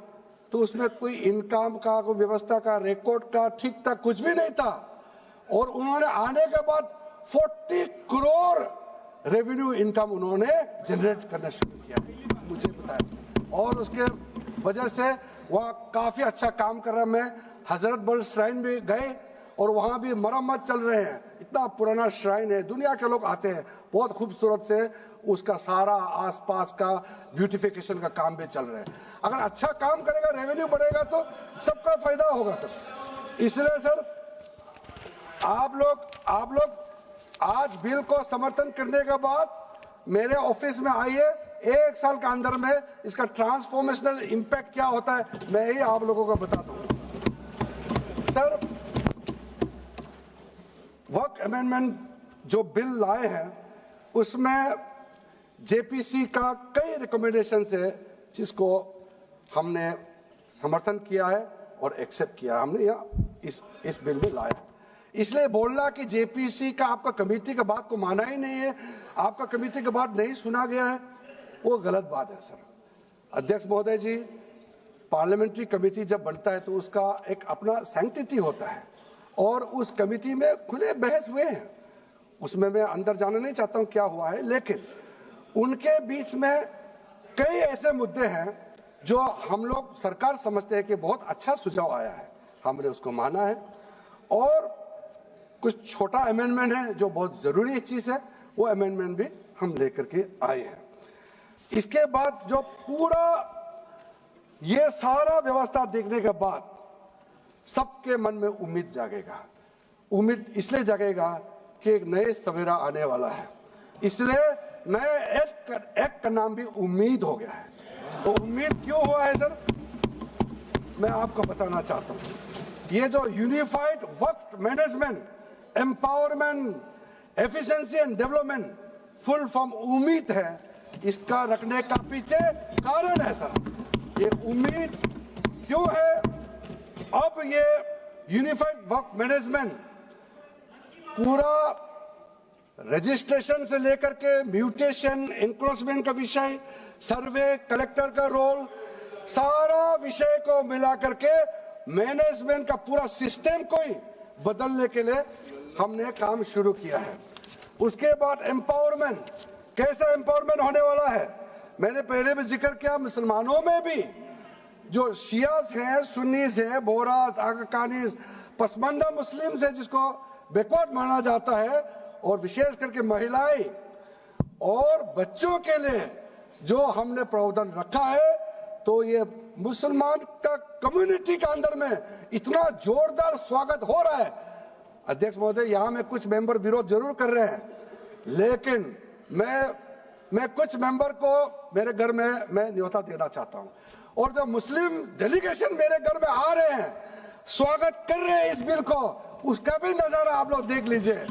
तो उसमें कोई इनकम का, कोई व्यवस्था का, रिकॉर्ड का ठीक था, कुछ भी नहीं था। और उन्होंने आने के बाद 40 करोड़ रेवेन्यू इनकम उन्होंने जनरेट करना शुरू किया, मुझे बताया। और उसके वजह से वह काफी अच्छा काम कर रहा है। मैं हजरत बल श्राइन भी गए और वहां भी मरम्मत चल रहे हैं। इतना पुराना श्राइन है, दुनिया के लोग आते हैं, बहुत खूबसूरत से उसका सारा आसपास का ब्यूटिफिकेशन का काम भी चल रहा है। अगर अच्छा काम करेगा, रेवेन्यू बढ़ेगा तो सबका फायदा होगा सर। इसलिए सर आप लोग आज बिल को समर्थन करने के बाद मेरे ऑफिस में आइए, 1 साल के अंदर में इसका ट्रांसफॉर्मेशनल इंपैक्ट क्या होता है मैं ही आप लोगों को बता दूंगा। सर वक्फ अमेंडमेंट जो बिल लाए हैं उसमें जेपीसी का कई रिकमेंडेशन है जिसको हमने समर्थन किया है और एक्सेप्ट किया। हमने यह इस बिल में लाया। इसलिए बोलना कि जेपीसी का आपका कमेटी का बात को माना ही नहीं है, आपका कमेटी का बात नहीं सुना गया है, वो गलत बात है सर। अध्यक्ष महोदय जी, पार्लियामेंट्री कमेटी जब बनता है तो उसका एक अपना सैंक्टिटी होता है और उस कमेटी में खुले बहस हुए हैं। उसमें मैं अंदर जाना नहीं चाहता हूं क्या हुआ है, लेकिन उनके बीच में कई ऐसे मुद्दे हैं जो हम लोग सरकार समझते हैं कि बहुत अच्छा सुझाव आया है, हमने उसको माना है। और कुछ छोटा अमेंडमेंट है जो बहुत जरूरी चीज है, वो अमेंडमेंट भी हम लेकर के आए हैं। इसके बाद जो पूरा ये सारा व्यवस्था देखने के बाद सबके मन में उम्मीद जागेगा। उम्मीद इसलिए जागेगा कि एक नए सवेरा आने वाला है, इसलिए नए एक्ट का नाम भी उम्मीद हो गया है। तो उम्मीद क्यों हुआ है सर, मैं आपको बताना चाहता हूं। ये जो unified Waqf management, empowerment, efficiency and development, full form उम्मीद है, इसका रखने का पीछे कारण है सर। ये उम्मीद क्यों है? अब ये यूनिफाइड वक्फ मैनेजमेंट पूरा रजिस्ट्रेशन से लेकर के म्यूटेशन, इंक्रोचमेंट का विषय, सर्वे, कलेक्टर का रोल, सारा विषय को मिला करके मैनेजमेंट का पूरा सिस्टम को ही बदलने के लिए हमने काम शुरू किया है। उसके बाद एम्पावरमेंट, कैसा एम्पावरमेंट होने वाला है? मैंने पहले भी जिक्र किया, मुसलमानों में भी जो शियास हैं, सुन्नीस हैं, बोरास, आकाकानीस, पसमानदा मुस्लिम्स है जिसको बैकवर्ड माना जाता है, और विशेष करके महिलाएं और बच्चों के लिए जो हमने प्रावधान रखा है, तो ये मुसलमान का कम्युनिटी के अंदर में इतना जोरदार स्वागत हो रहा है। अध्यक्ष महोदय, यहां में कुछ मेंबर विरोध जरूर कर रहे हैं, लेकिन मैं कुछ मेंबर को मेरे घर में मैं न्योता देना चाहता हूं, और जो मुस्लिम डेलीगेशन मेरे घर में आ रहे हैं, स्वागत कर रहे हैं इस बिल को, उसका भी नजारा आप लोग देख लीजिए।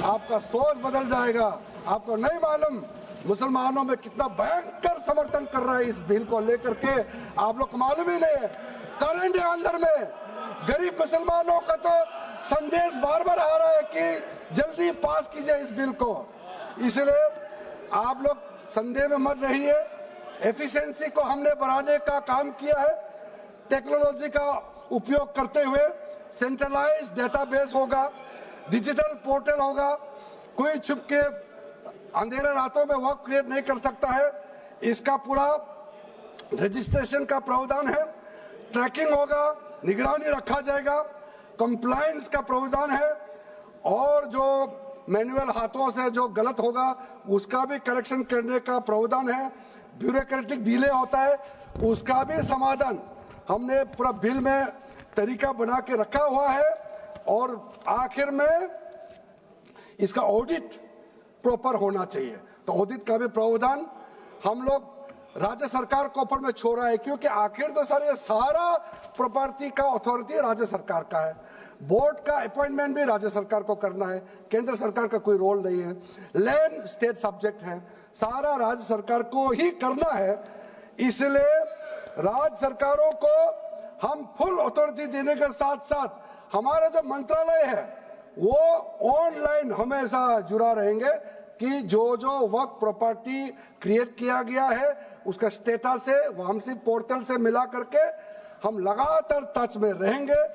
आपका सोच बदल जाएगा। आपको नहीं मालूम मुसलमानों में कितना भयंकर समर्थन कर रहा है इस बिल को लेकर के, आप लोग को मालूम ही नहीं है। करंट है अंदर में, गरीब मुसलमानों का तो संदेश बार बार आ रहा है कि जल्दी पास कीजिए इस बिल को। इसलिए आप लोग संदेह में मत रहिए। एफिशिएंसी को हमने बढ़ाने का काम किया है। टेक्नोलॉजी का उपयोग करते हुए सेंट्रलाइज्ड डेटाबेस होगा, डिजिटल पोर्टल होगा, कोई छुप के अंधेरे रातों में वर्क क्रिएट नहीं कर सकता है। इसका पूरा रजिस्ट्रेशन का प्रावधान है, ट्रैकिंग होगा, निगरानी रखा जाएगा, कंप्लायंस का प्रावधान है, और जो मैनुअल हाथों से जो गलत होगा उसका भी करेक्शन करने का प्रावधान है। ब्यूरोक्रेटिक डिले होता है उसका भी समाधान हमने पूरा बिल में तरीका बना के रखा हुआ है। और आखिर में इसका ऑडिट प्रॉपर होना चाहिए, तो ऑडिट का भी प्रावधान हम लोग राज्य सरकार को ऊपर में छोड़ा है, क्योंकि आखिर तो सर ये सारा प्रॉपर्टी का अथॉरिटी राज्य सरकार का है। बोर्ड का अपॉइंटमेंट भी राज्य सरकार को करना है, केंद्र सरकार का कोई रोल नहीं है। लैंड स्टेट सब्जेक्ट है, सारा राज्य सरकार को ही करना है। इसलिए राज्य सरकारों को हम फुल अथॉरिटी देने के साथ साथ हमारा जो मंत्रालय है वो ऑनलाइन हमेशा जुड़ा रहेंगे कि जो वक्त प्रॉपर्टी क्रिएट किया गया है उसका स्टेटस है वामसी पोर्टल से मिला करके हम लगातार टच में रहेंगे।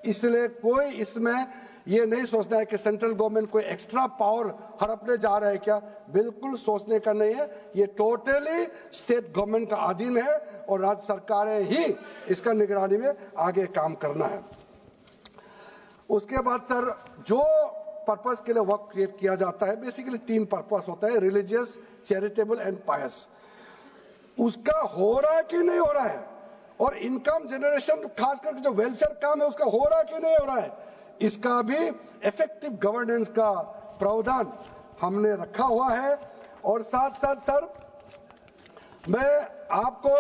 इसलिए कोई इसमें ये नहीं सोचना है कि सेंट्रल गवर्नमेंट कोई एक्स्ट्रा पावर हड़पने जा रहा है क्या, बिल्कुल सोचने का नहीं है। ये टोटली स्टेट गवर्नमेंट का अधीन है और राज्य सरकारें ही इसका निगरानी में आगे काम करना है। उसके बाद सर, जो पर्पस के लिए वर्क क्रिएट किया जाता है, बेसिकली 3 पर्पस होता है, रिलीजियस, चैरिटेबल एंड पायस। उसका हो रहा है कि नहीं हो रहा है, और इनकम जनरेशन खास करके जो वेलफेयर काम है उसका हो रहा है कि नहीं हो रहा है, इसका भी इफेक्टिव गवर्नेंस का प्रावधान हमने रखा हुआ है। और साथ साथ सर, मैं आपको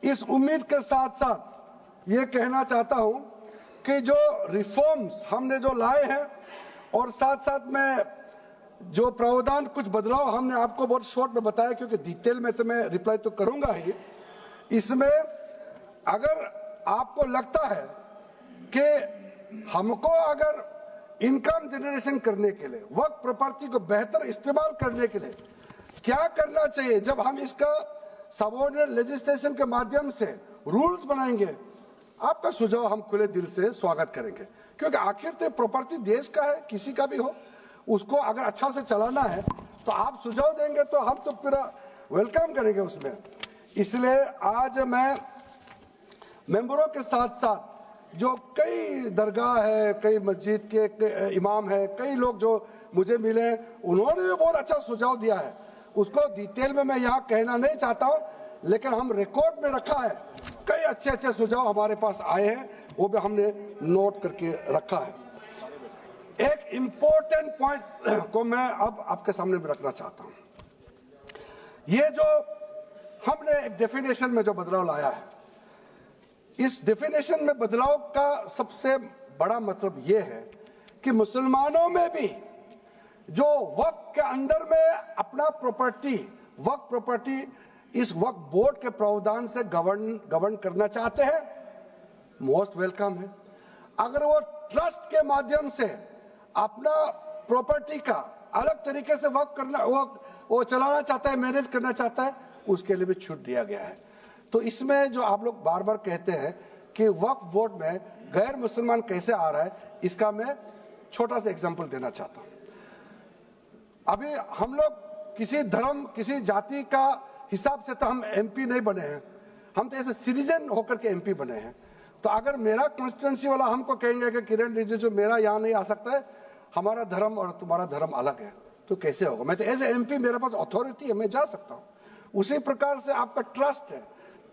इस उम्मीद के साथ साथ ये कहना चाहता हूं कि जो रिफॉर्म्स हमने जो लाए हैं और साथ साथ में जो प्रावधान कुछ बदलाव हमने आपको बहुत शॉर्ट में बताया, क्योंकि डिटेल में तो मैं रिप्लाई तो करूंगा ही, इसमें अगर आपको लगता है कि हमको अगर इनकम जनरेशन करने के लिए, वर्क प्रॉपर्टी को बेहतर इस्तेमाल करने के लिए क्या करना चाहिए, जब हम इसका सबऑर्डिनेट लेजिस्लेशन के माध्यम से रूल्स बनाएंगे, आपका सुझाव हम खुले दिल से स्वागत करेंगे। क्योंकि आखिर तो प्रॉपर्टी देश का है, किसी का भी हो, उसको अगर अच्छा से चलाना है तो आप सुझाव देंगे तो हम तो पूरा वेलकम करेंगे उसमें। इसलिए आज मैं मेंबरों के साथ साथ जो कई दरगाह है, कई मस्जिद के इमाम है, कई लोग जो मुझे मिले, उन्होंने भी बहुत अच्छा सुझाव दिया है। उसको डिटेल में मैं यहाँ कहना नहीं चाहता हूँ, लेकिन हम रिकॉर्ड में रखा है, कई अच्छे अच्छे सुझाव हमारे पास आए हैं, वो भी हमने नोट करके रखा है। एक इंपॉर्टेंट पॉइंट को मैं अब आपके सामने में रखना चाहता हूं। ये जो हमने एक डेफिनेशन में जो बदलाव लाया है, इस डेफिनेशन में बदलाव का सबसे बड़ा मतलब ये है कि मुसलमानों में भी जो वक्फ के अंदर में अपना प्रॉपर्टी, वक्फ प्रॉपर्टी इस वक्फ बोर्ड के प्रावधान से गवर्न करना चाहते हैं, मोस्ट वेलकम है। अगर वो ट्रस्ट के माध्यम से अपना प्रॉपर्टी का अलग तरीके से वर्क करना, वो चलाना चाहता है, मैनेज करना चाहता है, उसके लिए भी छूट दिया गया है। तो इसमें जो आप लोग बार बार कहते हैं कि वक्फ बोर्ड में गैर मुसलमान कैसे आ रहा है, इसका मैं छोटा सा एग्जांपल देना चाहता हूं। अभी हम लोग किसी धर्म, किसी जाति का हिसाब से तो हम एमपी नहीं बने हैं, हम तो ऐसे सिटीजन होकर के एमपी बने हैं। तो अगर मेरा कॉन्स्टिट्यूंसी वाला हमको कहेंगे कि किरण रिजिजू मेरा यहाँ नहीं आ सकता है, हमारा धर्म और तुम्हारा धर्म अलग है, तो कैसे होगा? मैं तो एज एमपी, मेरे पास अथॉरिटी है, मैं जा सकता हूँ। उसी प्रकार से आपका ट्रस्ट है,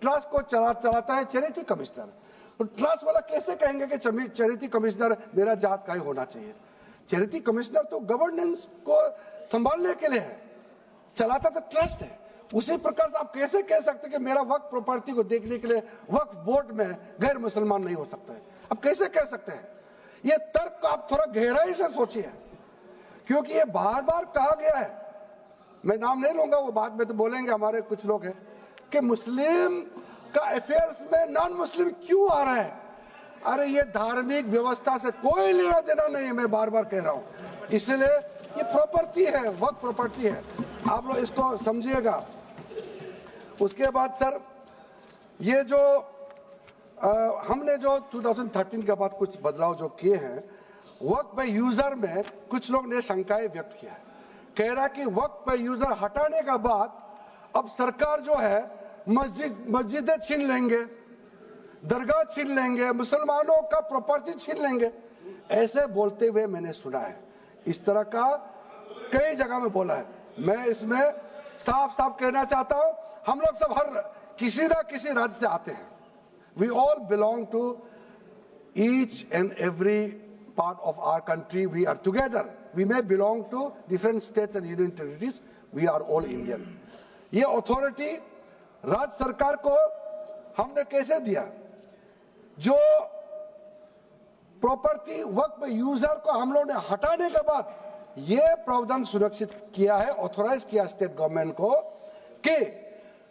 ट्रस्ट को चलाता है चैरिटी कमिश्नर। तो ट्रस्ट वाला कैसे कहेंगे कि चैरिटी कमिश्नर मेरा जात का ही होना चाहिए? चैरिटी कमिश्नर तो गवर्नेंस को संभालने के लिए है, चलाता तो ट्रस्ट है। उसी प्रकार से आप कैसे कह सकते हैं कि मेरा वक्फ प्रॉपर्टी को देखने के लिए वक्फ बोर्ड में गैर मुसलमान नहीं हो सकता है? आप कैसे कह सकते हैं? ये तर्क को आप थोड़ा गहराई से सोचिए, क्योंकि ये बार बार कहा गया है, मैं नाम नहीं लूंगा, वो बाद में तो बोलेंगे हमारे कुछ लोग हैं कि मुस्लिम का अफेयर्स में नॉन मुस्लिम क्यों आ रहा है। अरे ये धार्मिक व्यवस्था से कोई लेना देना नहीं है, मैं बार बार कह रहा हूं। इसलिए ये प्रॉपर्टी है, वक्फ प्रॉपर्टी है, आप लोग इसको समझिएगा। उसके बाद सर, ये जो हमने जो 2013 के बाद कुछ बदलाव जो किए हैं, वक्फ बाय यूजर में कुछ लोग ने शंकाएं व्यक्त किया है, कह रहा कि वक्फ बाय यूजर हटाने के बाद अब सरकार जो है मस्जिदें छीन लेंगे, दरगाह छीन लेंगे, मुसलमानों का प्रॉपर्टी छीन लेंगे, ऐसे बोलते हुए मैंने सुना है। इस तरह का कई जगह में बोला है। मैं इसमें साफ साफ कहना चाहता हूं, हम लोग सब हर किसी ना किसी राज्य से आते हैं। We all belong to each and every part of our country. We are together. We may belong to different states and union territories. We are all Indian. ये अथॉरिटी राज्य सरकार को हमने कैसे दिया? जो प्रॉपर्टी वक्फ यूजर को हम लोगों ने हटाने के बाद ये प्रावधान सुरक्षित किया है, ऑथोराइज किया स्टेट गवर्नमेंट को कि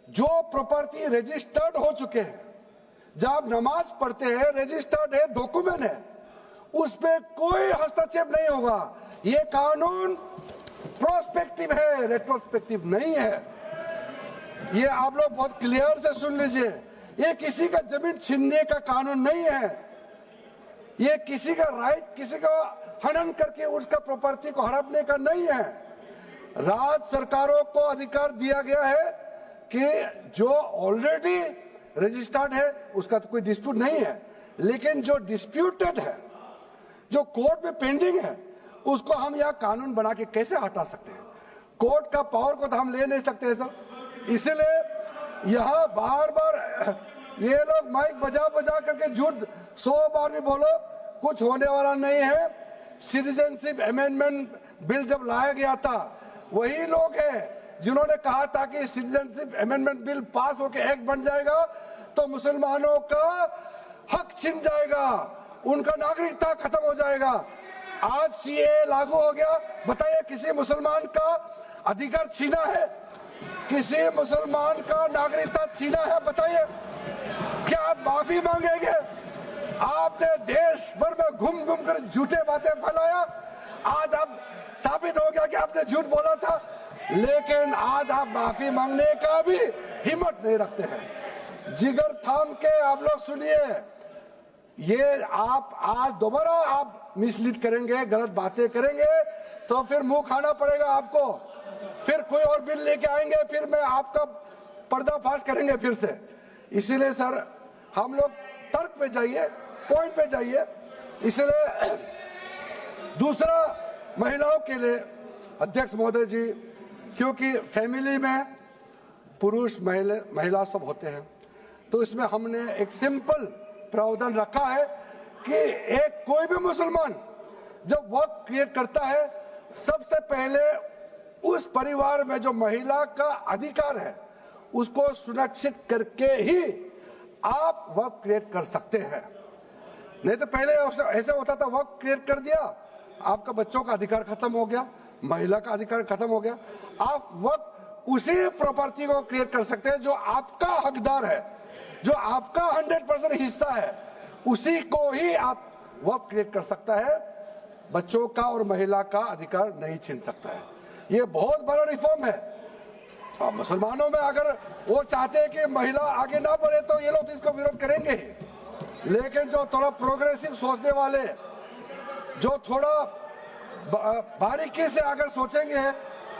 जो प्रॉपर्टी रजिस्टर्ड हो चुके हैं, जब नमाज पढ़ते हैं, रजिस्टर्ड है, डॉक्यूमेंट है, उस पे कोई हस्तक्षेप नहीं होगा। ये कानून प्रोस्पेक्टिव है, रेट्रोस्पेक्टिव नहीं है। ये आप लोग बहुत क्लियर से सुन लीजिए, ये किसी का जमीन छीनने का कानून नहीं है। ये किसी का राइट, किसी का हनन करके उसका प्रॉपर्टी को हड़पने का नहीं है। राज्य सरकारों को अधिकार दिया गया है कि जो ऑलरेडी रजिस्टर्ड है उसका तो कोई डिस्प्यूट नहीं है, लेकिन जो डिस्प्यूटेड है, जो कोर्ट में पेंडिंग है, उसको हम यहाँ कानून बना के कैसे हटा सकते हैं? कोर्ट का पावर को तो हम ले नहीं सकते सर। इसलिए यहाँ बार बार ये लोग माइक बजा बजा करके झूठ 100 बार भी बोलो, कुछ होने वाला नहीं है। सिटीजनशिप अमेंडमेंट बिल जब लाया गया था, वही लोग हैं जिन्होंने कहा था कि सिटीजनशिप अमेंडमेंट बिल पास होकर एक्ट बन जाएगा तो मुसलमानों का हक छिन जाएगा, उनका नागरिकता खत्म हो जाएगा। आज सीए लागू हो गया, बताइए किसी मुसलमान का अधिकार छीना है? किसी मुसलमान का नागरिकता छीना है? बताइए, क्या आप माफी मांगेंगे? आपने देश भर में घूम घूम कर झूठे बातें फैलाया, आज आप साबित हो गया कि आपने झूठ बोला था, लेकिन आज आप माफी मांगने का भी हिम्मत नहीं रखते हैं। जिगर थाम के आप लोग सुनिए, ये आप आज दोबारा आप मिसलीड करेंगे, गलत बातें करेंगे तो फिर मुंह खाना पड़ेगा आपको। फिर कोई और बिल लेके आएंगे, फिर मैं आपका पर्दाफाश करेंगे फिर से। इसीलिए सर हम लोग तर्क पे जाइए, पॉइंट पे जाइए। इसलिए दूसरा, महिलाओं के लिए अध्यक्ष महोदय जी, क्योंकि फैमिली में पुरुष महिला सब होते हैं, तो इसमें हमने एक सिंपल प्रावधान रखा है कि एक कोई भी मुसलमान जब वर्क क्रिएट करता है, सबसे पहले उस परिवार में जो महिला का अधिकार है उसको सुनिश्चित करके ही आप वर्क क्रिएट कर सकते हैं। नहीं तो पहले ऐसा होता था, वर्क क्रिएट कर दिया, आपका बच्चों का अधिकार खत्म हो गया, महिला का अधिकार खत्म हो गया। आप वर्क उसी प्रॉपर्टी को क्रिएट कर सकते हैं जो आपका हकदार है, जो आपका 100% हिस्सा है, उसी को ही आप वर्क क्रिएट कर सकता है। बच्चों का और महिला का अधिकार नहीं छीन सकता है। ये बहुत बड़ा रिफॉर्म है। मुसलमानों में अगर वो चाहते हैं कि महिला आगे ना बढ़े तो ये लोग तो इसको विरोध करेंगे ही, लेकिन जो थोड़ा प्रोग्रेसिव सोचने वाले, जो थोड़ा बारीकी से अगर सोचेंगे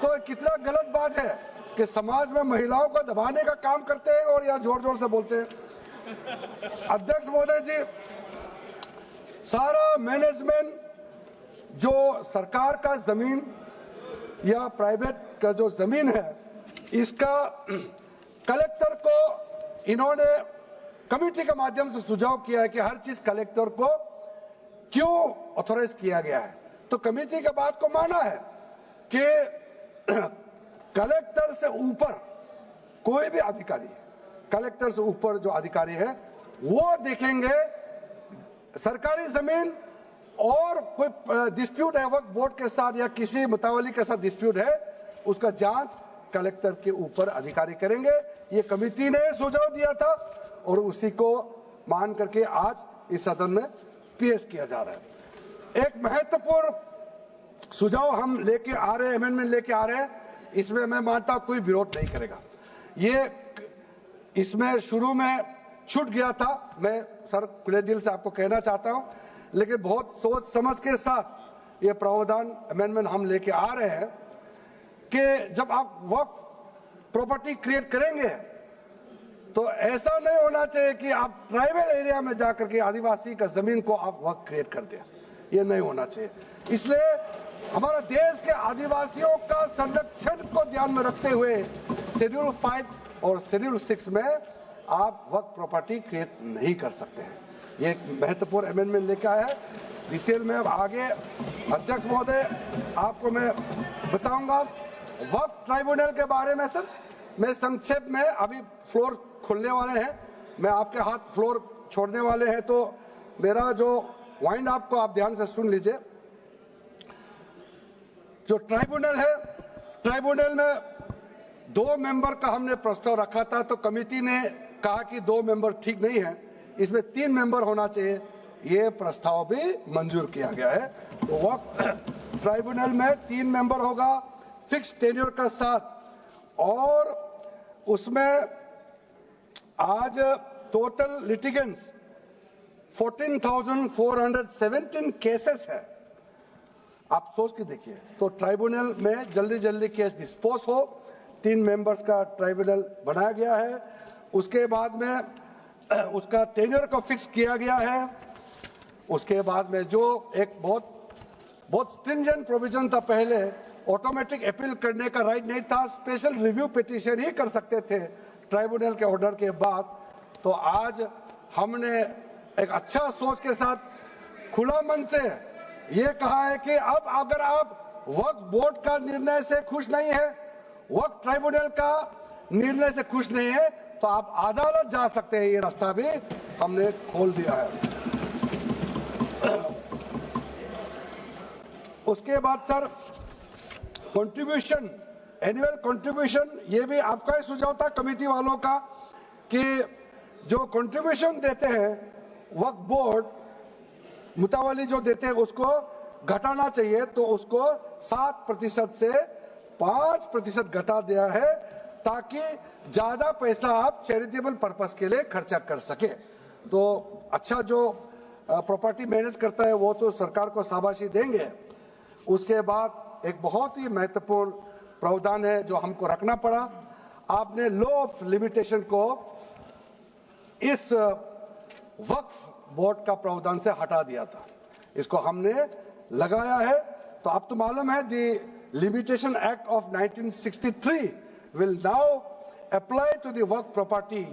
तो कितना गलत बात है कि समाज में महिलाओं को दबाने का काम करते हैं और यहाँ जोर जोर से बोलते हैं। अध्यक्ष महोदय जी, सारा मैनेजमेंट जो सरकार का जमीन या प्राइवेट का जो जमीन है, इसका कलेक्टर को इन्होंने कमेटी के माध्यम से सुझाव किया है कि हर चीज कलेक्टर को क्यों ऑथोराइज किया गया है। तो कमेटी के बात को माना है कि कलेक्टर से ऊपर कोई भी अधिकारी, कलेक्टर से ऊपर जो अधिकारी है वो देखेंगे सरकारी जमीन और कोई डिस्प्यूट है वक्फ बोर्ड के साथ या किसी मुतावली के साथ डिस्प्यूट है, उसका जांच कलेक्टर के ऊपर अधिकारी करेंगे। ये कमेटी ने सुझाव दिया था और उसी को मान करके आज इस सदन में पेश किया जा रहा है। एक महत्वपूर्ण सुझाव हम लेके आ रहे हैं, अमेंडमेंट लेके आ रहे हैं, इसमें मैं मानता हूं कोई विरोध नहीं करेगा। ये इसमें शुरू में छूट गया था, मैं सर खुले दिल से आपको कहना चाहता हूं, लेकिन बहुत सोच समझ के साथ ये प्रावधान अमेंडमेंट हम लेके आ रहे हैं कि जब आप वर्क प्रॉपर्टी क्रिएट करेंगे तो ऐसा नहीं होना चाहिए कि आप ट्राइबल एरिया में जाकर के आदिवासी का जमीन को आप वर्क क्रिएट कर दें, ये नहीं होना चाहिए। इसलिए हमारा देश के आदिवासियों का संरक्षण को ध्यान में रखते हुए शेड्यूल 5 और शेड्यूल 6 में आप वर्क प्रॉपर्टी क्रिएट नहीं कर सकते हैं। ये एक महत्वपूर्ण अमेंडमेंट लेकर आया है। डिटेल में अब आगे अध्यक्ष महोदय आपको मैं बताऊंगा। वक्फ ट्राइब्यूनल के बारे में सर मैं संक्षेप में, अभी फ्लोर खुलने वाले हैं, मैं आपके हाथ फ्लोर छोड़ने वाले हैं, तो मेरा जो वाइंड अप को आप ध्यान से सुन लीजिए। जो ट्राइब्यूनल है, ट्राइब्यूनल में 2 मेंबर का हमने प्रस्ताव रखा था, तो कमेटी ने कहा कि 2 मेंबर ठीक नहीं है, इसमें 3 मेंबर होना चाहिए। ये प्रस्ताव भी मंजूर किया गया है। तो वक्फ ट्राइब्यूनल में 3 मेंबर होगा फिक्स टेन्योर का साथ, और उसमें आज टोटल लिटिगेंट्स 14,417 केसेस है। आप सोच के देखिए, तो ट्राइब्यूनल में जल्दी जल्दी केस डिस्पोज हो, 3 मेंबर्स का ट्राइब्यूनल बनाया गया है। उसके बाद में उसका टेन्योर को फिक्स किया गया है। उसके बाद में जो एक बहुत स्ट्रिंजेंट प्रोविजन था, पहले ऑटोमेटिक अपील करने का राइट नहीं था, स्पेशल रिव्यू पिटीशन ही कर सकते थे ट्राइब्यूनल के ऑर्डर के बाद। तो आज हमने एक अच्छा सोच के साथ खुला मन से ये कहा है कि अब अगर आप वक्फ बोर्ड का निर्णय से खुश नहीं है, वक्फ ट्राइब्यूनल का निर्णय से खुश नहीं है, तो आप अदालत जा सकते हैं। ये रास्ता भी हमने खोल दिया है। उसके बाद सर कंट्रीब्यूशन, एनुअल कंट्रीब्यूशन, ये भी आपका ही सुझाव था कमेटी वालों का कि जो कंट्रीब्यूशन देते हैं वक्फ बोर्ड मुतावली जो देते हैं उसको घटाना चाहिए, तो उसको 7% से 5% घटा दिया है, ताकि ज्यादा पैसा आप चैरिटेबल पर्पस के लिए खर्चा कर सके। तो अच्छा जो प्रॉपर्टी मैनेज करता है वो तो सरकार को शाबाशी देंगे। उसके बाद एक बहुत ही महत्वपूर्ण प्रावधान है जो हमको रखना पड़ा, आपने लॉ ऑफ लिमिटेशन को इस वक्फ बोर्ड का प्रावधान से हटा दिया था, इसको हमने लगाया है। तो अब तो मालूम है the limitation act of 1963 will now apply to the work property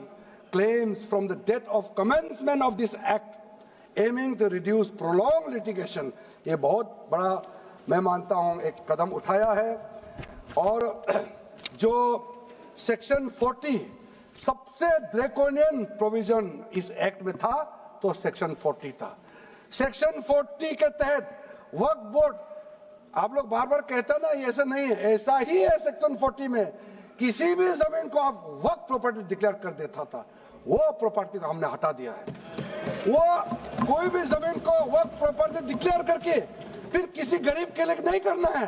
claims from the date of commencement of this act, aiming to reduce prolonged litigation। ये बहुत बड़ा मैं मानता हूं एक कदम उठाया है। और जो सेक्शन 40 सबसे ड्रैकोनियन प्रोविजन इस एक्ट में था, तो सेक्शन 40 था। सेक्शन 40 के तहत वक्फ बोर्ड, आप लोग बार बार कहते हैं ना, ये ऐसा नहीं है, ऐसा ही है। सेक्शन 40 में किसी भी जमीन को आप वक्फ प्रॉपर्टी डिक्लेयर कर देता था, वो प्रॉपर्टी को हमने हटा दिया है। वो कोई भी जमीन को वक्फ प्रॉपर्टी डिक्लेयर करके फिर किसी गरीब के लिए नहीं करना है।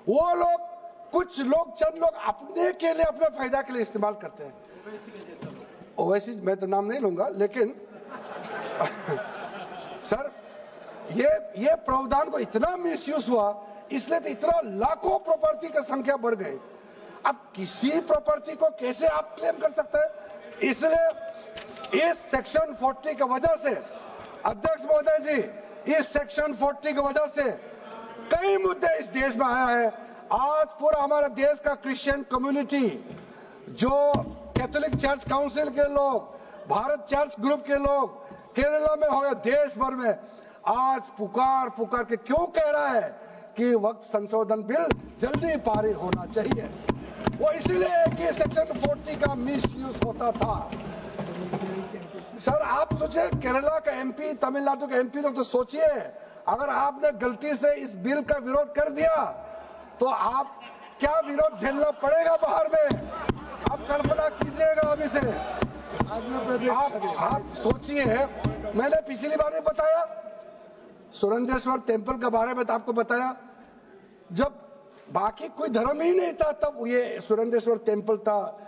वो लोग, कुछ लोग, चंद लोग अपने के लिए, अपने फायदा के लिए इस्तेमाल करते हैं। ओवैसी मैं तो नाम नहीं लूंगा, लेकिन सर ये प्रावधान को इतना मिसयूज हुआ, इसलिए तो इतना लाखों प्रॉपर्टी का संख्या बढ़ गई। अब किसी प्रॉपर्टी को कैसे आप क्लेम कर सकते हैं? इसलिए इस सेक्शन 40 की वजह से, अध्यक्ष महोदय जी, इस सेक्शन 40 की वजह से कई मुद्दे इस देश में आया है। आज पूरा हमारा देश का क्रिश्चियन कम्युनिटी, जो कैथोलिक चर्च काउंसिल के लोग, भारत चर्च ग्रुप के लोग, केरला में हो या देश भर में, आज पुकार के क्यों कह रहा है कि वक्त संशोधन बिल जल्दी पारित होना चाहिए। वो इसलिए कि सेक्शन 40 का मिस यूज होता था। सर आप सोचिए, केरला का एमपी, तमिलनाडु का एमपी लोग तो सोचिए, अगर आपने गलती से इस बिल का विरोध कर दिया तो आप क्या विरोध झेलना पड़ेगा बाहर में। आप कल्पना कीजिएगा अभी से। आप सोचिए, मैंने पिछली बार भी बताया सुरेंद्रेश्वर टेम्पल के बारे में, तो आपको बताया जब बाकी कोई धर्म ही नहीं था तब ये सुरेंद्रेश्वर टेम्पल था।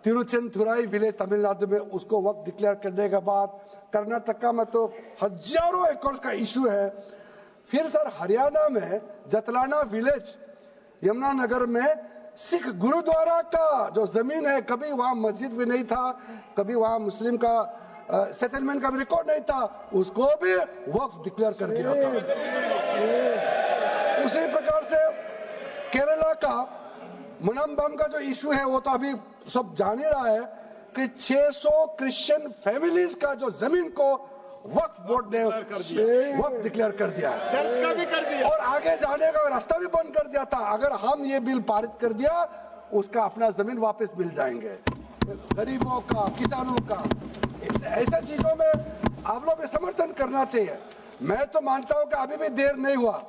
तिरुचेंथुराई विलेज तमिलनाडु में, उसको वक्त डिक्लेयर करने के बाद कर्नाटका में तो हजारों एकड़ का इशू है। फिर सर हरियाणा में जतलाना विलेज, यमुनानगर में सिख गुरुद्वारा का जो जमीन है, कभी वहां मस्जिद भी नहीं था, कभी वहां मुस्लिम का सेटलमेंट का भी रिकॉर्ड नहीं था, उसको भी वक्फ डिक्लेयर कर दिया था। उसी प्रकार से केरला का मुनम्बम का जो इशू है, वो तो अभी सब जान ही रहा है कि 600 क्रिश्चियन फैमिलीज का जो जमीन को वक्फ बोर्ड ने वक्फ डिक्लेयर कर दिया है, चर्च का भी कर दिया, और आगे जाने का रास्ता भी बंद कर दिया था। अगर हम ये बिल पारित कर दिया, उसका अपना जमीन वापस मिल जाएंगे गरीबों का, किसानों का। ऐसा चीजों में आप लोग समर्थन करना चाहिए। मैं तो मानता हूं कि अभी भी देर नहीं हुआ,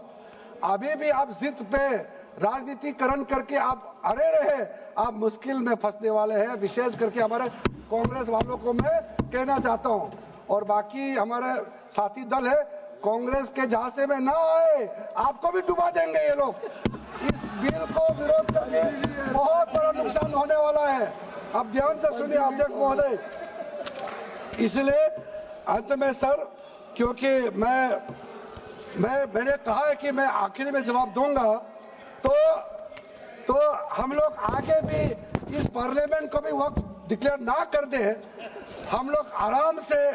अभी भी आप जिद पे राजनीतिकरण करके आप अड़े रहे, आप मुश्किल में फंसने वाले हैं। विशेष करके हमारे कांग्रेस वालों को मैं कहना चाहता हूं, और बाकी हमारे साथी दल है, कांग्रेस के झांसे में ना आए, आपको भी डुबा देंगे ये लोग। इस बिल को विरोध करके बहुत बड़ा नुकसान होने वाला है। आप ध्यान से सुनिए अध्यक्ष महोदय। इसलिए अंत में सर, क्योंकि मैंने कहा है कि मैं आखिरी में जवाब दूंगा, तो हम लोग आगे भी इस पार्लियामेंट को भी वक्त डिक्लेयर ना कर दे, हम लोग आराम से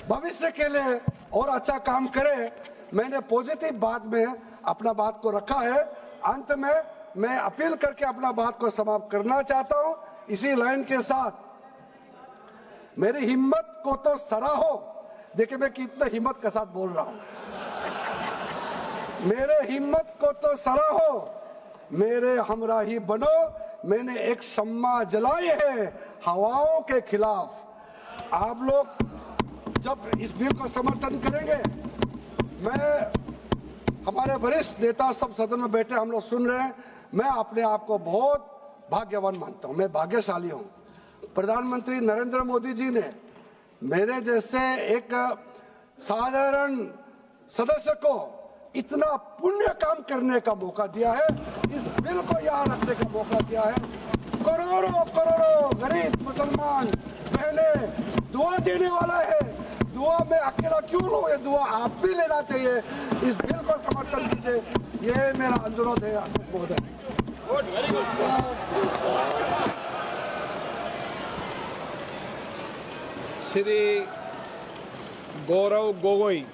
भविष्य के लिए और अच्छा काम करें। मैंने पॉजिटिव बात में अपना बात को रखा है। अंत में मैं अपील करके अपना बात को समाप्त करना चाहता हूं। इसी लाइन के साथ मेरी हिम्मत को तो सराहो। देखिए मैं कितना हिम्मत के साथ बोल रहा हूं। मेरे हिम्मत को तो सराहो, मेरे हमराही बनो। मैंने एक शम्मा जलाई है हवाओं के खिलाफ। आप लोग जब इस बिल को समर्थन करेंगे, मैं हमारे वरिष्ठ नेता सब सदन में बैठे हम लोग सुन रहे हैं, मैं अपने आप को बहुत भाग्यवान मानता हूं, मैं भाग्यशाली हूं। प्रधानमंत्री नरेंद्र मोदी जी ने मेरे जैसे एक साधारण सदस्य को इतना पुण्य काम करने का मौका दिया है, इस बिल को यहां रखने का मौका दिया है। करोड़ों करोड़ों गरीब मुसलमान बहने दुआ देने वाला है। दुआ में अकेला क्यों लो, ये दुआ आप भी लेना चाहिए। इस बिल को समर्थन कीजिए, ये मेरा अनुरोध है अध्यक्ष महोदय। श्री गौरव गोगोई।